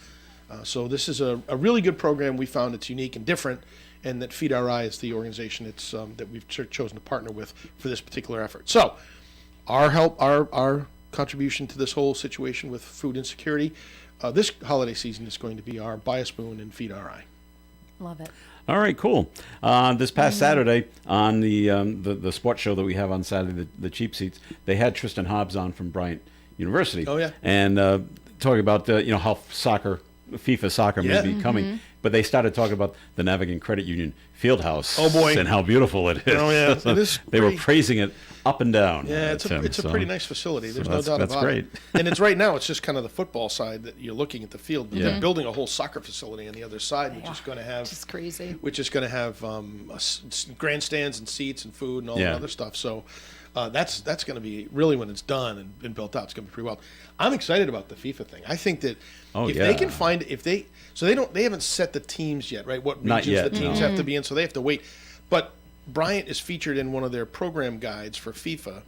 So this is a really good program. We found it's unique and different, and that Feed Our Eye is the organization that we've chosen to partner with for this particular effort. So our contribution to this whole situation with food insecurity this holiday season is going to be our Buy a Spoon and Feed Our Eye. Love it. All right, cool. This past Saturday on the sports show that we have on Saturday, the Cheap Seats, they had Tristan Hobbs on from Bryant University. Oh, yeah. And talking about how FIFA soccer may be coming, but they started talking about the Navigant Credit Union Fieldhouse. Oh boy, and how beautiful it is. Oh yeah, it is. They were praising it up and down. Yeah, it's a pretty nice facility. There's no doubt that's about great. it. And it's right now. It's just kind of the football side that you're looking at the field. But they're building a whole soccer facility on the other side, which is going to have. Just crazy. Which is going to have grandstands and seats and food and all that other stuff. So. That's going to be really, when it's done and been built out, it's going to be pretty well. I'm excited about the FIFA thing. I think that they can find they haven't set the teams yet, right? What regions the teams have to be in, so they have to wait. But Bryant is featured in one of their program guides for FIFA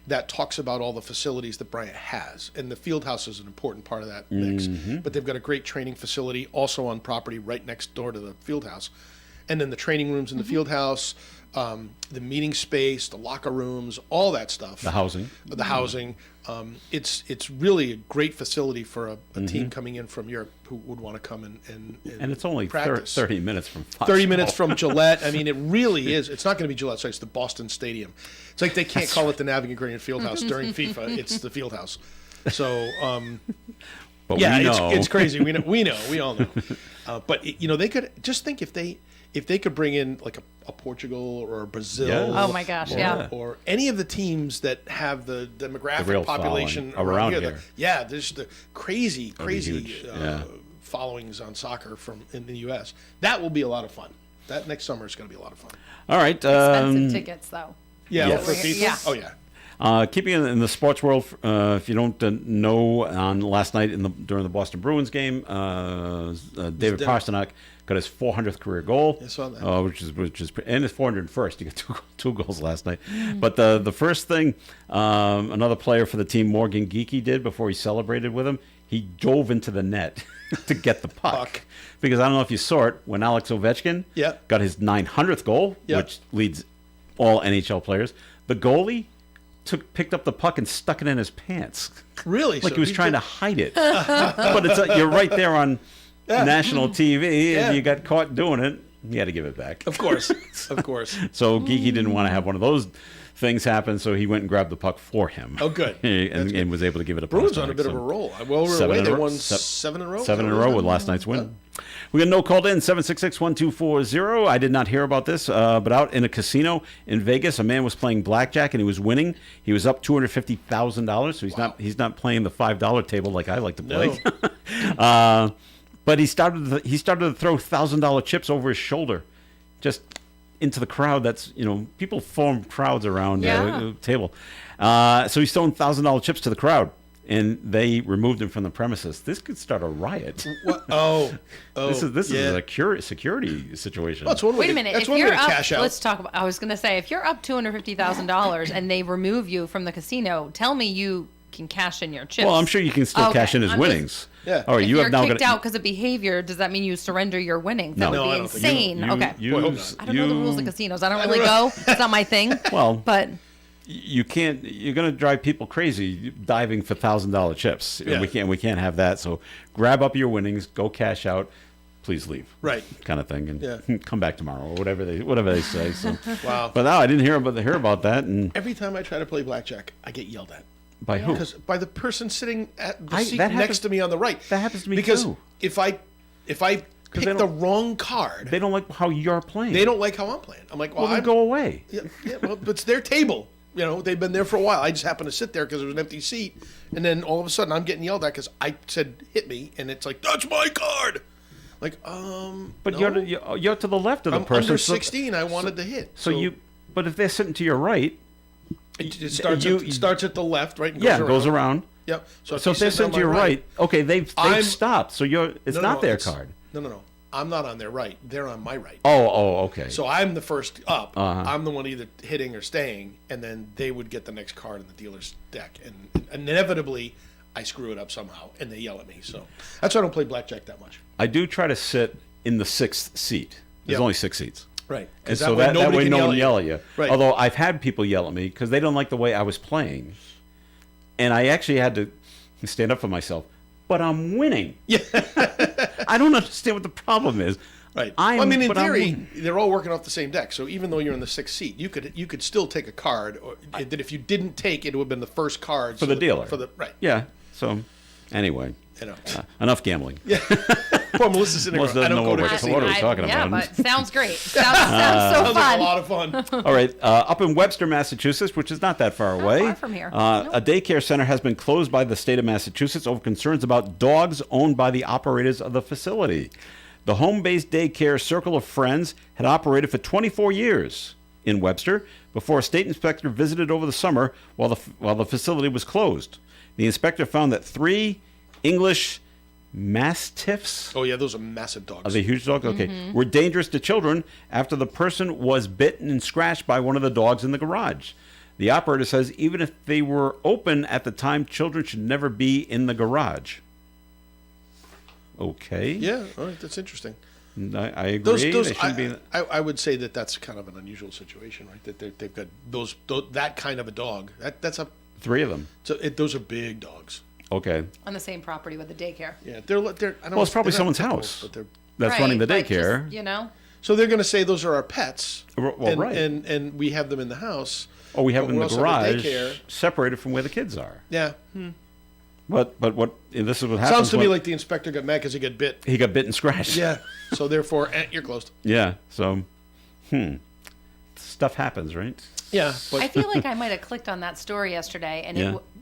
that talks about all the facilities that Bryant has, and the field house is an important part of that mix. But they've got a great training facility also on property right next door to the field house, and then the training rooms in the field house. The meeting space, the locker rooms, all that stuff. The housing. It's really a great facility for a team coming in from Europe who would want to come and it's only practice. 30 minutes from Foxborough. 30 minutes from Gillette. I mean, it really is. It's not going to be Gillette, sorry, it's the Boston Stadium. It's like they can't call it the Navigant Credit Union Fieldhouse during FIFA. It's the Fieldhouse. So, but yeah, we know. It's crazy. We all know. But they could just think if they could bring in like a Portugal or a Brazil. Yes. Oh my gosh, or any of the teams that have the demographic real population around here. There's the crazy followings on soccer in the U.S. That will be a lot of fun. That next summer is going to be a lot of fun. All right. Expensive tickets, though. Yeah, for FIFA? Yeah. Oh, yeah. Keeping in the sports world, if you don't know, on last night during the Boston Bruins game, David Pastrnak got his 400th career goal. I saw that. Which is and his 401st. He got two goals last night. But the first thing another player for the team, Morgan Geekie, did before he celebrated with him, he dove into the net to get the puck. Because I don't know if you saw it, when Alex Ovechkin got his 900th goal, which leads all NHL players, the goalie picked up the puck and stuck it in his pants. Really? Like he was trying to hide it. But you're right there on national TV, and you got caught doing it. You had to give it back. Of course. Of course. So Geeky didn't want to have one of those things happen, so he went and grabbed the puck for him. Oh, good. and was able to give it a pass. Bruins on a bit of a roll. Well, we're away. They won 7 in a row. 7 in a row with last night's win. We got no called in, 766-1240. I did not hear about this, but out in a casino in Vegas, a man was playing blackjack and he was winning. He was up $250,000, so he's not playing the $5 table like I like to play. No. But he started to throw $1,000 chips over his shoulder, just into the crowd. That's people form crowds around the table. So he's throwing $1,000 chips to the crowd, and they removed him from the premises. This could start a riot. What? Oh, this is a security situation. Well, wait a minute. If you're up, let's talk about. I was going to say, if you're up $250,000 and they remove you from the casino, tell me you can cash in your chips. Well, I'm sure you can still cash in his winnings. All right, if you're kicked out because of behavior, does that mean you surrender your winnings? That would be insane. I don't know the rules of casinos. I don't really go. It's not my thing. Well, but you can't. You're going to drive people crazy diving for $1,000 chips. Yeah. We can't have that. So grab up your winnings, go cash out. Please leave. Right. Kind of thing, and come back tomorrow or whatever they say. So. Wow. But no, I didn't hear about that. And every time I try to play blackjack, I get yelled at. By who? Because by the person sitting at the seat next to me on the right. That happens to me because too. If I pick the wrong card, they don't like how you're playing. They don't like how I'm playing. I'm like, well, then go away. Yeah, well, but it's their table. They've been there for a while. I just happened to sit there because it was an empty seat, and then all of a sudden I'm getting yelled at because I said hit me, and it's like that's my card. Like, but no. you're to the left of the person. Under 16, I wanted to hit. But if they're sitting to your right. It starts at the left, right? And goes around. Yep. So So if they're sent to your right, okay, they've stopped. So it's not their card. No. I'm not on their right. They're on my right. Oh, okay. So I'm the first up. Uh-huh. I'm the one either hitting or staying, and then they would get the next card in the dealer's deck. And inevitably, I screw it up somehow, and they yell at me. So that's why I don't play blackjack that much. I do try to sit in the 6th seat. There's only 6 seats. Right. And so that way no one yell at you. Right. Although I've had people yell at me because they don't like the way I was playing. And I actually had to stand up for myself. But I'm winning. Yeah. I don't understand what the problem is. Right. In theory, they're all working off the same deck. So even though you're in the 6th seat, you could still take a card that if you didn't take, it would have been the first card. For the dealer. Right. Yeah. So anyway. Enough gambling. Yeah. Poor Melissa's in there. Melissa doesn't know what we're talking about. Yeah, but sounds great. Sounds so fun. Like a lot of fun. All right. Up in Webster, Massachusetts, which is not that far away. Not far from here. A daycare center has been closed by the state of Massachusetts over concerns about dogs owned by the operators of the facility. The home-based daycare Circle of Friends had operated for 24 years in Webster before a state inspector visited over the summer while the facility was closed. The inspector found that 3 English Mastiffs. Oh, yeah, those are massive dogs. Are they huge dogs? Okay. Were dangerous to children after the person was bitten and scratched by one of the dogs in the garage. The operator says even if they were open at the time, children should never be in the garage. Okay. Yeah, all right, that's interesting. I agree. I would say that's kind of an unusual situation, right? That they've got that kind of a dog. That's a 3 of them. So those are big dogs. Okay. On the same property with the daycare. Yeah, they're. I don't Well, it's probably they're someone's not house but they're. that's running the but daycare. just, So they're going to say those are our pets. Well, right. And we have them in the house. Or we have them in the also have a garage, daycare. separated from where the kids are. Yeah. But what? This is what happens. Sounds to me like the inspector got mad because he got bit. He got bit and scratched. Yeah. So therefore, you're closed. Yeah. So, stuff happens, right? Yeah. But I feel like I might have clicked on that story yesterday,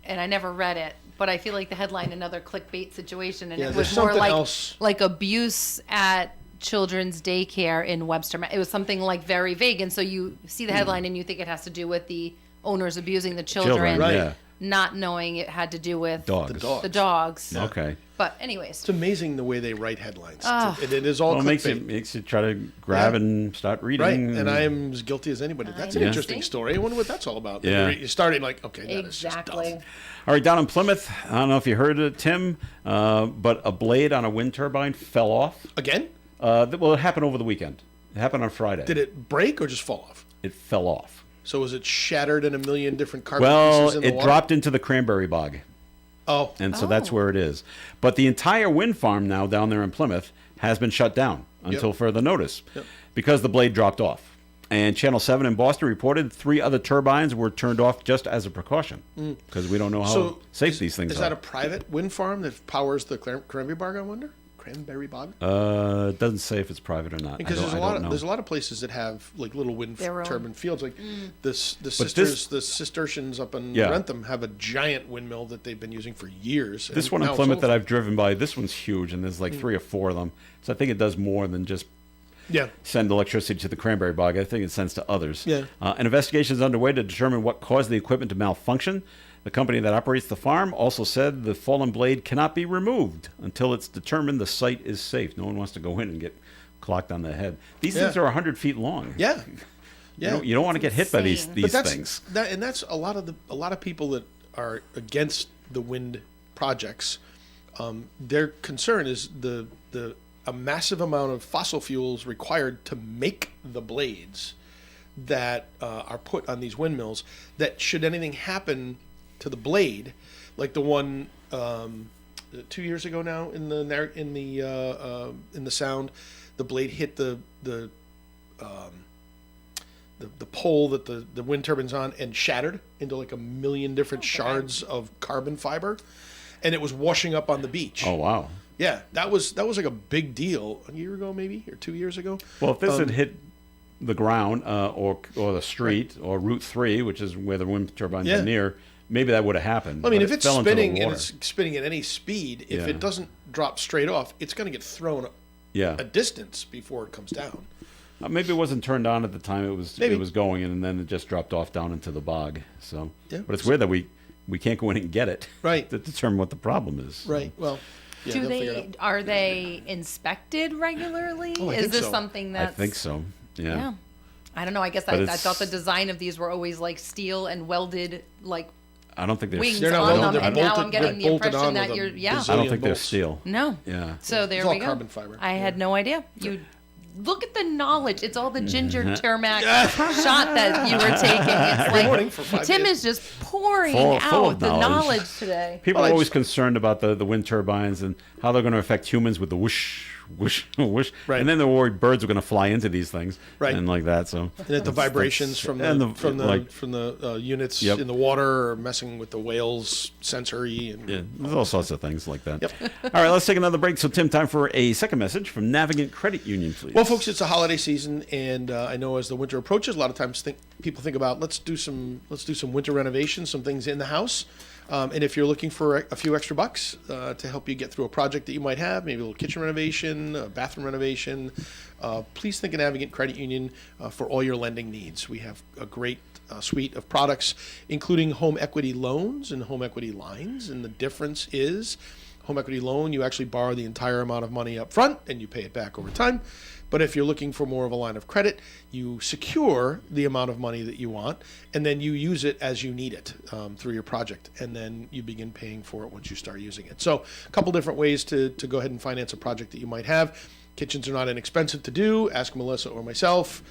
and I never read it. But I feel like the headline, another clickbait situation, and Yeah, it there's was more something like else. abuse at children's daycare in Webster. It was something like very vague, and so you see the headline and you think it has to do with the owners abusing the children, Right. Yeah. not knowing it had to do with Dogs. the dogs. Okay. But anyways, it's amazing the way they write headlines. Ah. It is all Well, it clickbait. makes you try to grab and start reading. Right, and I am as guilty as anybody. That's an know. interesting story. I wonder what that's all about. Yeah. You started like, okay, that is just exactly. dumb. All right, down in Plymouth, I don't know if you heard it, Tim, but a blade on a wind turbine fell off. Again? Well, it happened over the weekend. It happened on Friday. Did it break or just fall off? It fell off. So was it shattered in a million different carbon pieces in the it water? dropped into the cranberry bog. Oh. And so that's where it is. But the entire wind farm now down there in Plymouth has been shut down until further notice because the blade dropped off. And Channel 7 in Boston reported 3 other turbines were turned off just as a precaution because we don't know how safe these things are. Is that a private wind farm that powers the cranberry bog, I wonder? Cranberry bog? It doesn't say if it's private or not. Because I don't know. there's a lot of places that have like little wind Their own. turbine fields. Like the Cistercians up in Yeah. Rentham have a giant windmill that they've been using for years. This and one in now it's Plymouth that over. I've driven by, this one's huge, and there's like 3 or 4 of them. So I think it does more than just send electricity to the cranberry bog. I think it sends to others. Yeah. An investigation is underway to determine what caused the equipment to malfunction. The company that operates the farm also said the fallen blade cannot be removed until it's determined the site is safe. No one wants to go in and get clocked on the head. These things are 100 feet long. Yeah. You don't want to get hit by these But that's, things. That's a lot of people that are against the wind projects. Their concern is a massive amount of fossil fuels required to make the blades that are put on these windmills. That should anything happen to the blade, like the one 2 years ago now in the Sound, the blade hit the pole that the wind turbine's on and shattered into like a million different shards of carbon fiber, and it was washing up on the beach. Oh, wow. Yeah, that was like a big deal a year ago, maybe, or 2 years ago. Well, if this had hit the ground or the street or Route 3, which is where the wind turbines are near, maybe that would have happened. I mean, but if it it's fell into the spinning and water. it's spinning at any speed, if it doesn't drop straight off, it's going to get thrown a distance before it comes down. Maybe it wasn't turned on at the time it was Maybe. going, and then it just dropped off down into the bog. So, Yeah. but it's weird that we we can't go in and get it. Right. To determine what the problem is. Right. Well, yeah, Do they'll figure it out. are they inspected regularly? Oh, I Is think this so. something I that's think so. Yeah. Yeah. I don't know. I guess But I thought the it's- design of these were always like steel and welded like I don't think they're. wings They're not on welded, them, they're and now I'm bolted- getting they're the bolted impression on that with a you're bazillion I don't think they're bolts. steel. No. Yeah. So there It's we all go. carbon fiber. I had no idea. You look at the knowledge. It's all the ginger Mm-hmm. Termac shot that you were taking. It's like morning for 5 Tim years. is just pouring Full out of the knowledge. knowledge today. People Well, are I always just- concerned about the wind turbines and how they're going to affect humans with the whoosh, whoosh, whoosh. Right. And then they're worried birds are going to fly into these things. Right. And like that. So. And that the vibrations from the, and the- from the like- from the units Yep. in the water are messing with the whales' sensory and Yeah, there's all sorts of things like that. Yep. All right, let's take another break. So, Tim, time for a second message from Navigant Credit Union, please. Well, folks, it's a holiday season, and I know as the winter approaches, a lot of times people think about let's do some winter renovations, some things in the house. And if you're looking for a few extra bucks to help you get through a project that you might have, maybe a little kitchen renovation, a bathroom renovation, please think of Navigant Credit Union for all your lending needs. We have a great suite of products, including home equity loans and home equity lines. And the difference is home equity loan, you actually borrow the entire amount of money up front and you pay it back over time. But if you're looking for more of a line of credit, you secure the amount of money that you want, and then you use it as you need it through your project, and then you begin paying for it once you start using it. So a couple different ways to go ahead and finance a project that you might have. Kitchens are not inexpensive to do. Ask Melissa or myself.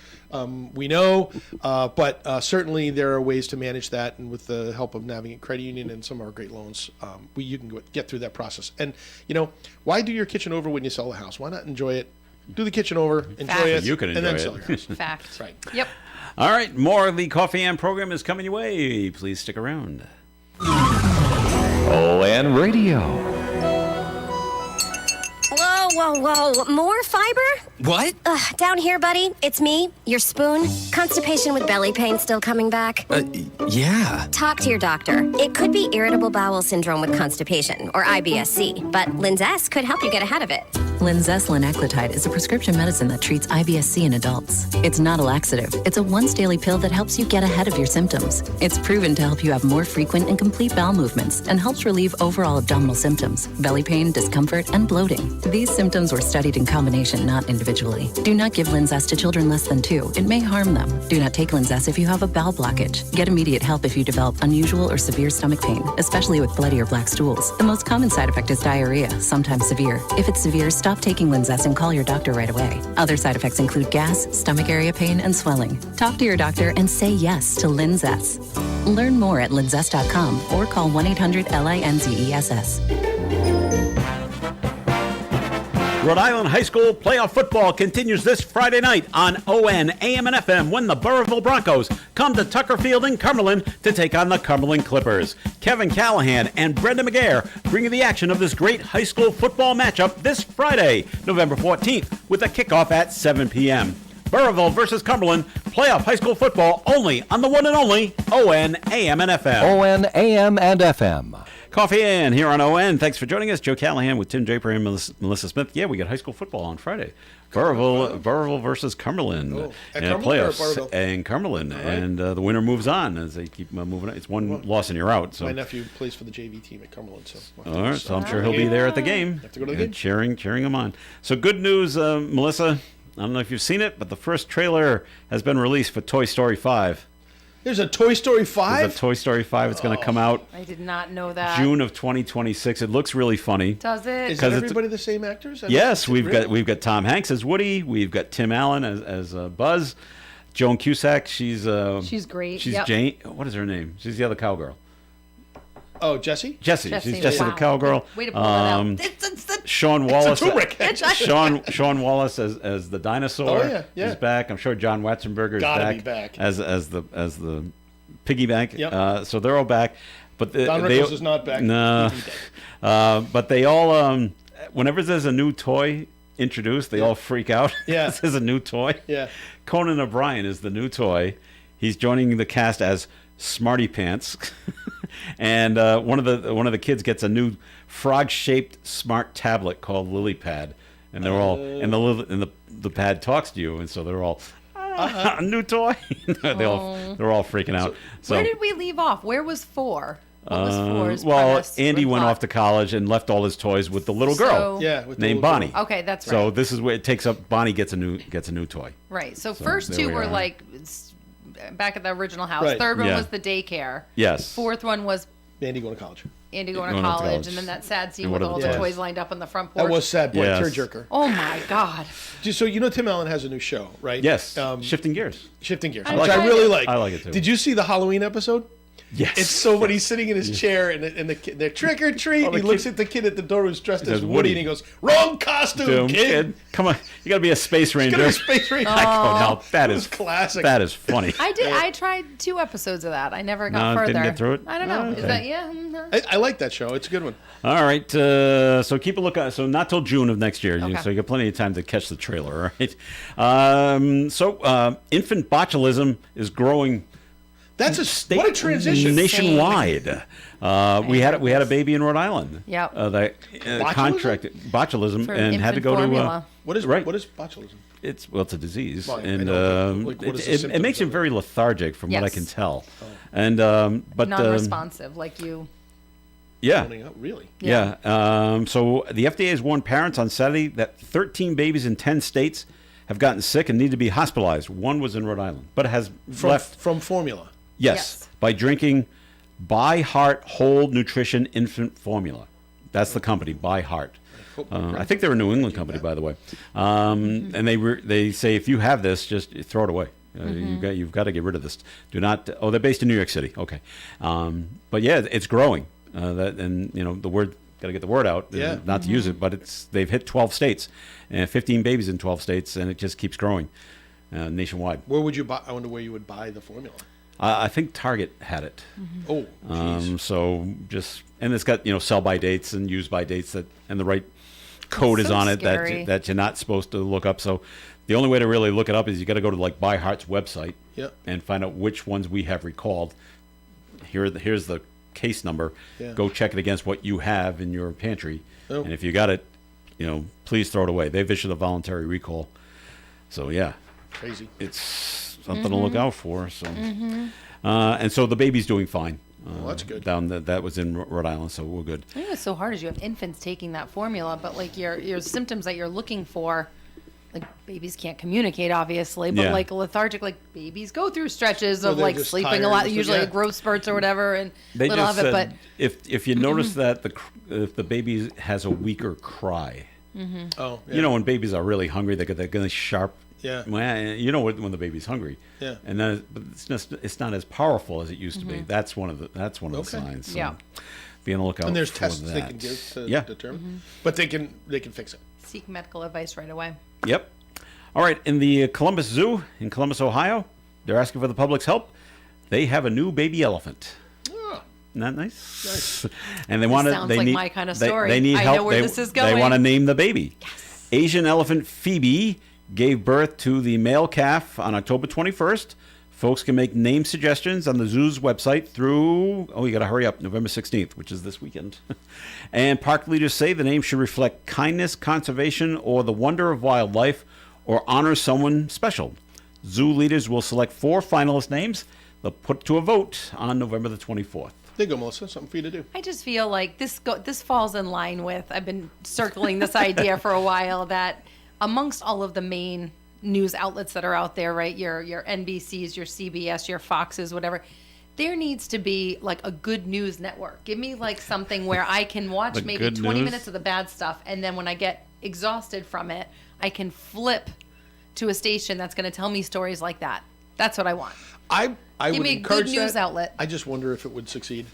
We know, but certainly there are ways to manage that, and with the help of Navigant Credit Union and some of our great loans, you can get through that process. And, why do your kitchen over when you sell the house? Why not enjoy it? Do the kitchen over, enjoy Fact. it, You can and then enjoy sell it. your house. Fact. Right. Yep. All right, more of the Coffee and program is coming your way. Please stick around. ON Radio. Whoa. More fiber? What? Down here, buddy. It's me, your spoon. Constipation with belly pain still coming back. Yeah. Talk to your doctor. It could be irritable bowel syndrome with constipation, or IBS-C, but Linzess could help you get ahead of it. Linzess linaclotide is a prescription medicine that treats IBS-C in adults. It's not a laxative. It's a once-daily pill that helps you get ahead of your symptoms. It's proven to help you have more frequent and complete bowel movements and helps relieve overall abdominal symptoms, belly pain, discomfort, and bloating. These symptoms were studied in combination, not individually. Do not give Linzess to children less than 2. It may harm them. Do not take Linzess if you have a bowel blockage. Get immediate help if you develop unusual or severe stomach pain, especially with bloody or black stools. The most common side effect is diarrhea, sometimes severe. If it's severe, stop taking Linzess and call your doctor right away. Other side effects include gas, stomach area pain, and swelling. Talk to your doctor and say yes to Linzess. Learn more at linzess.com or call 1-800-LINZESS. Rhode Island High School playoff football continues this Friday night on ON, AM, and FM when the Burrillville Broncos come to Tucker Field in Cumberland to take on the Cumberland Clippers. Kevin Callahan and Brenda McGare bring you the action of this great high school football matchup this Friday, November 14th, with a kickoff at 7 p.m. Burrillville versus Cumberland, playoff high school football only on the one and only ON, AM, and FM. ON, AM, and FM. Coffee in here on ON. Thanks for joining us. Joe Callahan with Tim Draper and Melissa Smith. Yeah, we got high school football on Friday. Burrillville versus Cumberland. Oh, at in Cumberland or playoffs Burrillville? in Cumberland. Right. And the winner moves on as they keep moving on. It's one loss and you're out. So. My nephew plays for the JV team at Cumberland, so All right, so I'm sure he'll be there at the game. Have to go to the game. Cheering him on. So good news, Melissa. I don't know if you've seen it, but the first trailer has been released for Toy Story 5. There's a Toy Story 5? There's a Toy Story 5. It's going to come out I did not know that. June of 2026. It looks really funny. Does it? Is Because it it's- everybody the same actors? Yes, we've Really? got Tom Hanks as Woody. We've got Tim Allen as Buzz. Joan Cusack, she's great. She's Yep. Jane. What is her name? She's the other cowgirl. Oh, Jesse? Jessie. Jessie, She's Jessie wow. the cowgirl. Way to pull that out. It's Sean Wallace. turmeric. Sean Wallace as the dinosaur. Oh, yeah. is back. I'm sure John Watzenberger is Gotta back, be back. as the piggy bank. Yep. So they're all back. But Don they, Rickles is not back. No. He's dead. But they all whenever there's a new toy introduced, they all freak out. Yeah. This is a new toy. Yeah. Conan O'Brien is the new toy. He's joining the cast as Smarty Pants. And one of the kids gets a new frog-shaped smart tablet called Lily Pad, and they're all and the pad talks to you, and so they're all a new toy. They're all freaking out. So Where did we leave off? Where was 4? What was Floor's Well, premise Andy or went plot? off to college and left all his toys with the little girl. So- Yeah, with the named little Bonnie. girl. Okay, that's So right. this is where it takes up. Bonnie gets a new toy. Right. So So first there two we were are. like back at the original house. Right. Third one Yeah. was the daycare. Yes. Fourth one was Andy going to college. Andy going to Going off to college, college. and then that sad scene And with what are all the the toys? toys lined up on the front porch. That was sad boy, Yes. tearjerker. Oh my God. So Tim Allen has a new show, right? Yes. Shifting gears. Shifting Gears, I which like I it. really like. I like it too. Did you see the Halloween episode? Yes. It's so when he's sitting in his chair and the kid, they're trick or treat. Oh, the he looks kid- at the kid at the door who's dressed Says as Woody, Woody. and he goes, "Wrong costume, Doom, kid." Come on, you got to be a space ranger. Gonna be Space Ranger. I go, now that It is was classic. That is funny. I did. I tried 2 episodes of that. I never got No, further. didn't get through it? I don't know. Oh, Is okay. that no. I like that show. It's a good one. All right, so keep a look on. So not till June of next year. Okay. So you got plenty of time to catch the trailer. All right. Infant botulism is growing That's what a transition. nationwide. We had a baby in Rhode Island. Yep. That Botulism? contracted botulism For and had to infant go formula. What is Right. what is botulism? It's a disease, Well, I and know, but, like, what is the it symptoms makes you of it? very lethargic, from what I Yes. can tell. And but Non-responsive, like you. yeah. Running out, really? Yeah. So the FDA has warned parents on Saturday that 13 babies in 10 states have gotten sick and need to be hospitalized. One was in Rhode Island, but has left. From formula. Yes, by drinking By Heart Whole Nutrition Infant Formula. That's the company, By Heart. I think they're a New England company, by the way. And they say if you have this, just throw it away. You've got to get rid of this. Do not. Oh, they're based in New York City. Okay, but yeah, it's growing. The word, got to get the word out. Yeah. Not to use it, but they've hit 12 states, and 15 babies in 12 states, and it just keeps growing nationwide. Where would you buy? I wonder where you would buy the formula. I think Target had it. Oh, jeez. So and it's got sell by dates and use by dates and the right code is so on it scary. that you're not supposed to look up. So the only way to really look it up is you got to go to like By Heart's website Yep. and find out which ones we have recalled. Here's the case number. Yeah. Go check it against what you have in your pantry, Oh. and if you got it, please throw it away. They've issued a voluntary recall. So yeah, Crazy. it's something to look out for. So, and so the baby's doing fine. Well, that's good. That was in Rhode Island, so we're good. I think it's so hard as you have infants taking that formula, but like your symptoms that you're looking for, like babies can't communicate, obviously, but Yeah. like lethargic, like babies go through stretches Well, of they're like just sleeping tired a lot, and stuff, usually yeah. growth spurts or whatever, and They little just of it, said but if you notice that if the baby has a weaker cry, Oh, yeah. when babies are really hungry, they get that kind of sharp. Yeah. Well, when the baby's hungry. Yeah. And then, but it's not as powerful as it used to be. That's one of the Okay. signs. So Yeah. be on the lookout. And there's for tests that. they can give to Yeah. determine. But they can fix it. seek medical advice right away. Yep. All right. In the Columbus Zoo in Columbus, Ohio, they're asking for the public's help. They have a new baby elephant. Oh, Isn't that nice? Nice. And they want to. sounds They like need, my kind of they- story. They need I help. know where this is They want to going. name the baby. Yes. Asian elephant Phoebe gave birth to the male calf on October 21st. Folks can make name suggestions on the zoo's website through, you got to hurry up, November 16th, which is this weekend. And park leaders say the name should reflect kindness, conservation, or the wonder of wildlife, or honor someone special. Zoo leaders will select 4 finalist names. They'll put to a vote on November the 24th. there you go, Melissa. Something for you to do. I just feel like this falls in line with, I've been circling this idea for a while, that amongst all of the main news outlets that are out there, right, your NBCs, your CBS, your Foxes, whatever, there needs to be like a good news network. Give me like something where I can watch The maybe good 20 news? minutes of the bad stuff, and then when I get exhausted from it, I can flip to a station that's going to tell me stories like that. That's what I want. I Give would me a encourage good news that. outlet. I just wonder if it would succeed.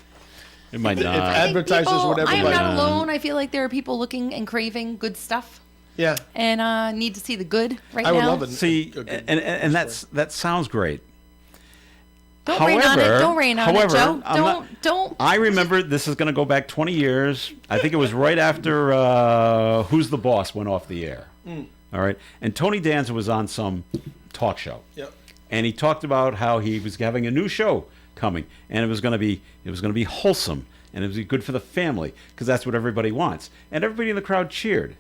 It might not. I think Advertisers people- would ever I am like- not alone. I feel like there are people looking and craving good stuff, Yeah. and need to see the good right I now. would love it. See, A good and that sounds great. Don't rain on it. Don't rain on it, Joe. Don't. I remember, this is going to go back 20 years. I think it was right after Who's the Boss went off the air. All right. And Tony Danza was on some talk show. Yep. And he talked about how he was having a new show coming, and it was going to be wholesome, and it was good for the family, because that's what everybody wants. And everybody in the crowd cheered,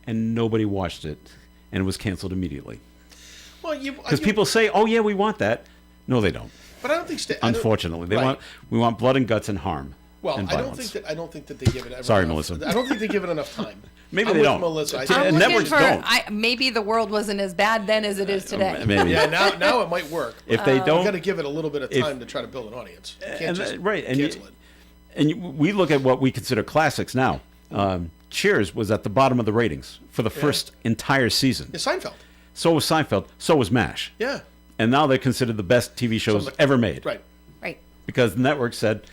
and nobody watched it, and it was canceled immediately. Well, Because people say, "Oh yeah, we want that." No, they don't. But I don't think unfortunately, we want blood and guts and harm. Well, and I violence. don't think that they give it. Sorry, enough, Melissa. I don't think they give it enough time. Maybe I'm they with don't. Melissa. I'm networks looking for. don't. Maybe the world wasn't as bad then as it is today. Maybe. Yeah, now it might work. If they don't, you got to give it a little bit of time to try to build an audience. You can't just cancel it. And we look at what we consider classics now. Cheers was at the bottom of the ratings for the first entire season. Yeah, Seinfeld. So was Seinfeld. So was MASH. Yeah. And now they're considered the best TV shows ever made. Right. Right. Because the network said,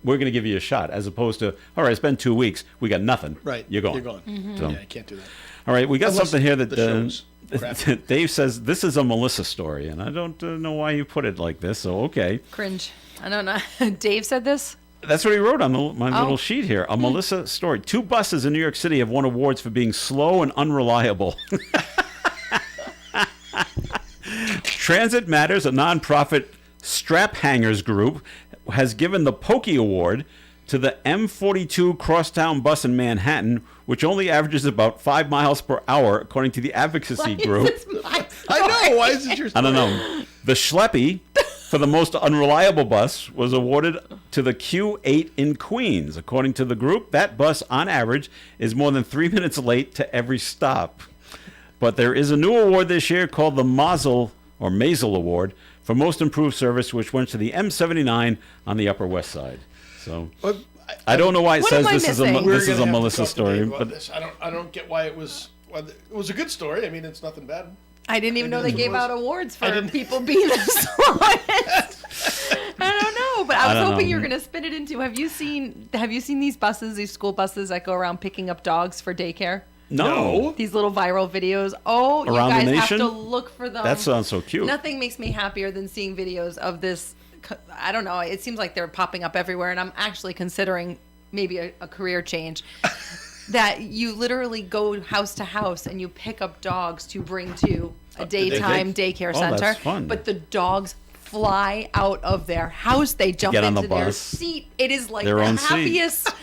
we're going to give you a shot, as opposed to, all right, it's been 2 weeks. We got nothing. Right. You're gone. You're gone. Mm-hmm. So, Yeah, you can't do that. all right, we got Unless something here the show's that Dave says, this is a Melissa story. And I don't know why you put it like this, so okay. Cringe. I don't know. Dave said this? That's what he wrote on my little sheet here. A Melissa story. 2 buses in New York City have won awards for being slow and unreliable. Transit Matters, a nonprofit strap hangers group, has given the Pokey Award to the M42 crosstown bus in Manhattan, which only averages about 5 miles per hour, according to the advocacy group. I know. Why is it your story? I don't know. The Schleppy, for the most unreliable bus, was awarded to the Q8 in Queens. According to the group, that bus, on average, is more than 3 minutes late to every stop. But there is a new award this year called the Mazel Award for most improved service, which went to the M79 on the Upper West Side. So I don't know why it says this is a Melissa story, but this. I don't get why it was. Well, it was a good story. I mean, it's nothing bad. I didn't even know they gave out awards for people being the slowest. I don't know, but I was hoping you were going to spin it into. Have you seen these buses, these school buses that go around picking up dogs for daycare? No. These little viral videos. Oh, Around you the guys have nation? to look for them. That sounds so cute. Nothing makes me happier than seeing videos of this. I don't know. It seems like they're popping up everywhere, and I'm actually considering maybe a career change. That you literally go house to house and you pick up dogs to bring to a daytime daycare center. That's fun. But the dogs fly out of their house. They jump get on into the their bus. seat. It is like Their the own seat. happiest.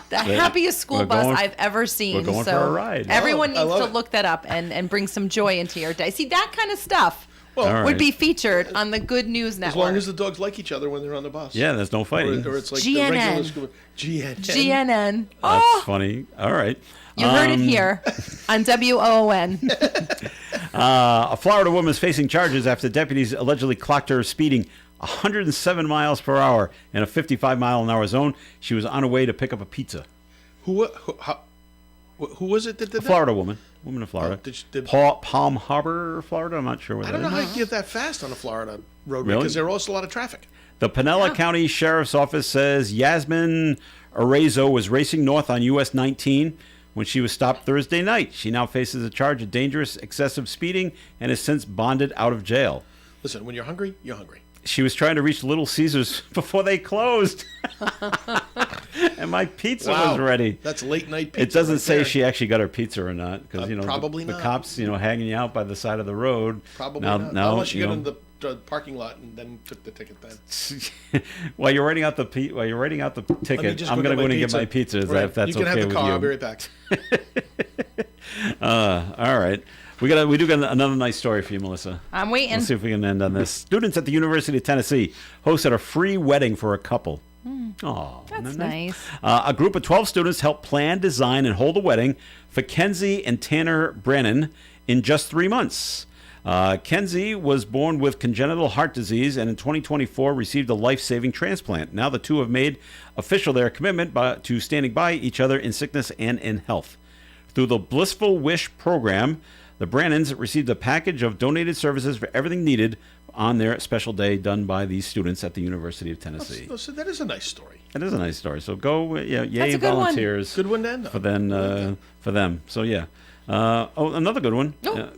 The happiest school bus I've ever seen. We're going so for a ride. Everyone I needs love to it. look that up and bring some joy into your day. See, that kind of stuff All right. would be featured on the Good News As Network. long as the dogs like each other when they're on the bus. Yeah, there's no fighting. Or it's like GNN. the regular school. GNN. GNN. That's Oh, funny. All right. you heard it here on WOON. A Florida woman is facing charges after deputies allegedly clocked her speeding 107 miles per hour in a 55-mile-an-hour zone. She was on her way to pick up a pizza. Who was it that did A Florida woman in Florida. did- Palm Harbor, Florida. I'm not sure where that? I that don't know is. how you get that fast on a Florida road Really? because there's also a lot of traffic. The Pinella County Sheriff's Office says Yasmin Arezzo was racing north on US 19 when she was stopped Thursday night. She now faces a charge of dangerous, excessive speeding and has since bonded out of jail. Listen, when you're hungry, you're hungry. She was trying to reach Little Caesars before they closed. And my pizza was ready. That's late night pizza. It doesn't right say there. she actually got her pizza or not, because probably the not. cops, hanging you out by the side of the road. Probably now, not. Now, Unless you get in the parking lot and then took the ticket then. while you're writing out the ticket, just I'm go going to go get in my and get my pizza. pizza. Right. If that's you can okay have the with car. you. I'll be right back. All right. We do got another nice story for you, Melissa. I'm waiting. Let's see if we can end on this. Students at the University of Tennessee hosted a free wedding for a couple. Oh, That's nice. A group of 12 students helped plan, design, and hold a wedding for Kenzie and Tanner Brennan in just 3 months. Kenzie was born with congenital heart disease and in 2024 received a life-saving transplant. Now the two have made official their commitment to standing by each other in sickness and in health. Through the Blissful Wish program, the Brannons received a package of donated services for everything needed on their special day done by these students at the University of Tennessee. So that is a nice story. It is a nice story. So go, yay That's a good one. volunteers. Good one to end on. For them. So yeah. Another good one. Oh.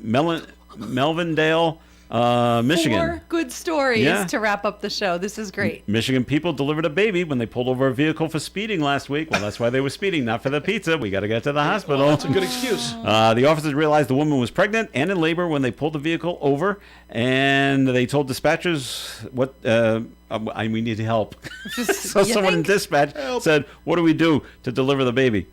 Melvindale, Michigan. 4 good stories Yeah. to wrap up the show. This is great. Michigan people delivered a baby when they pulled over a vehicle for speeding last week. Well, that's why they were speeding, not for the pizza. We got to get to the hospital. That's a good excuse. The officers realized the woman was pregnant and in labor when they pulled the vehicle over, and they told dispatchers we need help. So You someone in think? dispatch said, "What do we do to deliver the baby?"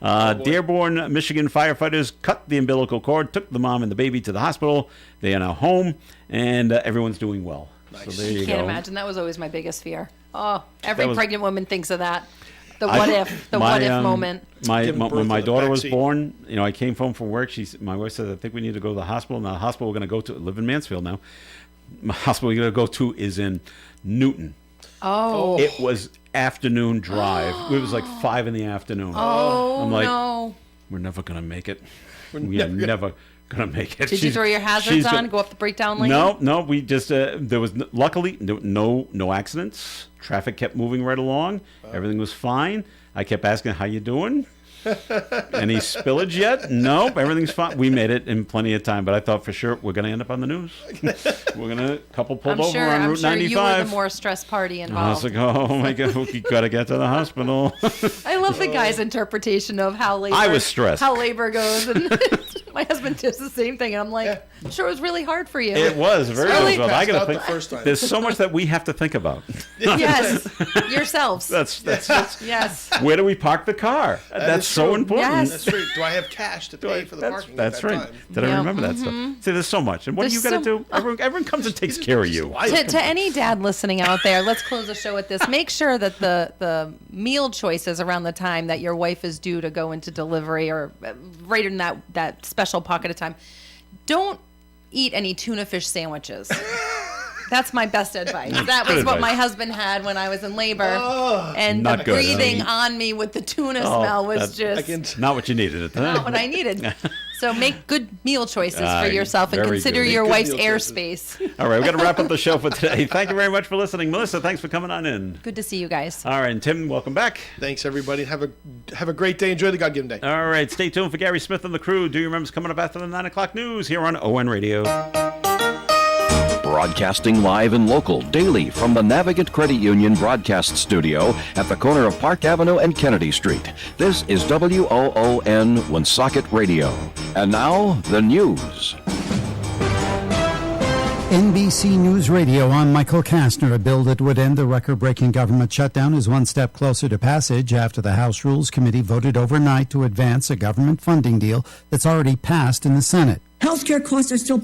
Dearborn, Michigan firefighters cut the umbilical cord, took the mom and the baby to the hospital. They are now home, and everyone's doing well. Nice. So there you Can't go. imagine. That was always my biggest fear. Oh, every That was- pregnant woman thinks of that. The what if moment. Giving birth When my in the daughter was backseat. born, I came home from work. My wife said, "I think we need to go to the hospital." Now, the hospital we're going to go to, live in Mansfield now. The hospital we're going to go to is in Newton. Oh. It was afternoon drive. It was like 5 in the afternoon. Oh, I'm like, no. we're never going to make it. We are never going to make it. Did you throw your hazards on, go up the breakdown lane? No. We just there was luckily no accidents. Traffic kept moving right along. Everything was fine. I kept asking, "How you doing? Any spillage yet?" Nope, everything's fine. We made it in plenty of time, but I thought for sure we're going to end up on the news. We're going to couple pulled over on Route 95. I'm sure you were the more stressed party I was involved. like, "Oh my God, we got to get to the hospital." I love the guy's interpretation of how labor. I was stressed. How labor goes, and my husband does the same thing. And I'm like, I'm sure it was really hard for you. It was very Really? difficult. I got to Passed out think. the first time. There's so much that we have to think about. Yes, yourselves. That's Yes. where do we park the car? That's is so true. important. Yes. That's right. Do I have cash to pay for the parking? That's at that right. Time? Did I Yeah. remember that stuff? See, there's so much. And what There's do you got to so- do? Everyone comes and takes care of you. To any dad listening out there, let's close the show with this. Make sure that the meal choices around the time that your wife is due to go into delivery or right in that special pocket of time, don't eat any tuna fish sandwiches. That's my best advice. That was Good what my advice. husband had when I was in labor. And Not the good, huh? breathing on me with the tuna smell was just Not what you needed at the not time. what I needed. So make good meal choices for yourself and very consider good. your Good wife's meal airspace. All right, we're going to wrap up the show for today. Thank you very much for listening. Melissa, thanks for coming on in. Good to see you guys. All right, and Tim, welcome back. Thanks, everybody. Have a great day. Enjoy the God-given day. All right, stay tuned for Gary Smith and the crew. Do you remember coming up after the 9 o'clock news here on ON Radio? Broadcasting live and local daily from the Navigant Credit Union broadcast studio at the corner of Park Avenue and Kennedy Street. This is WOON Woonsocket Radio. And now, the news. NBC News Radio, I'm Michael Kastner. A bill that would end the record-breaking government shutdown is one step closer to passage after the House Rules Committee voted overnight to advance a government funding deal that's already passed in the Senate. Healthcare costs are still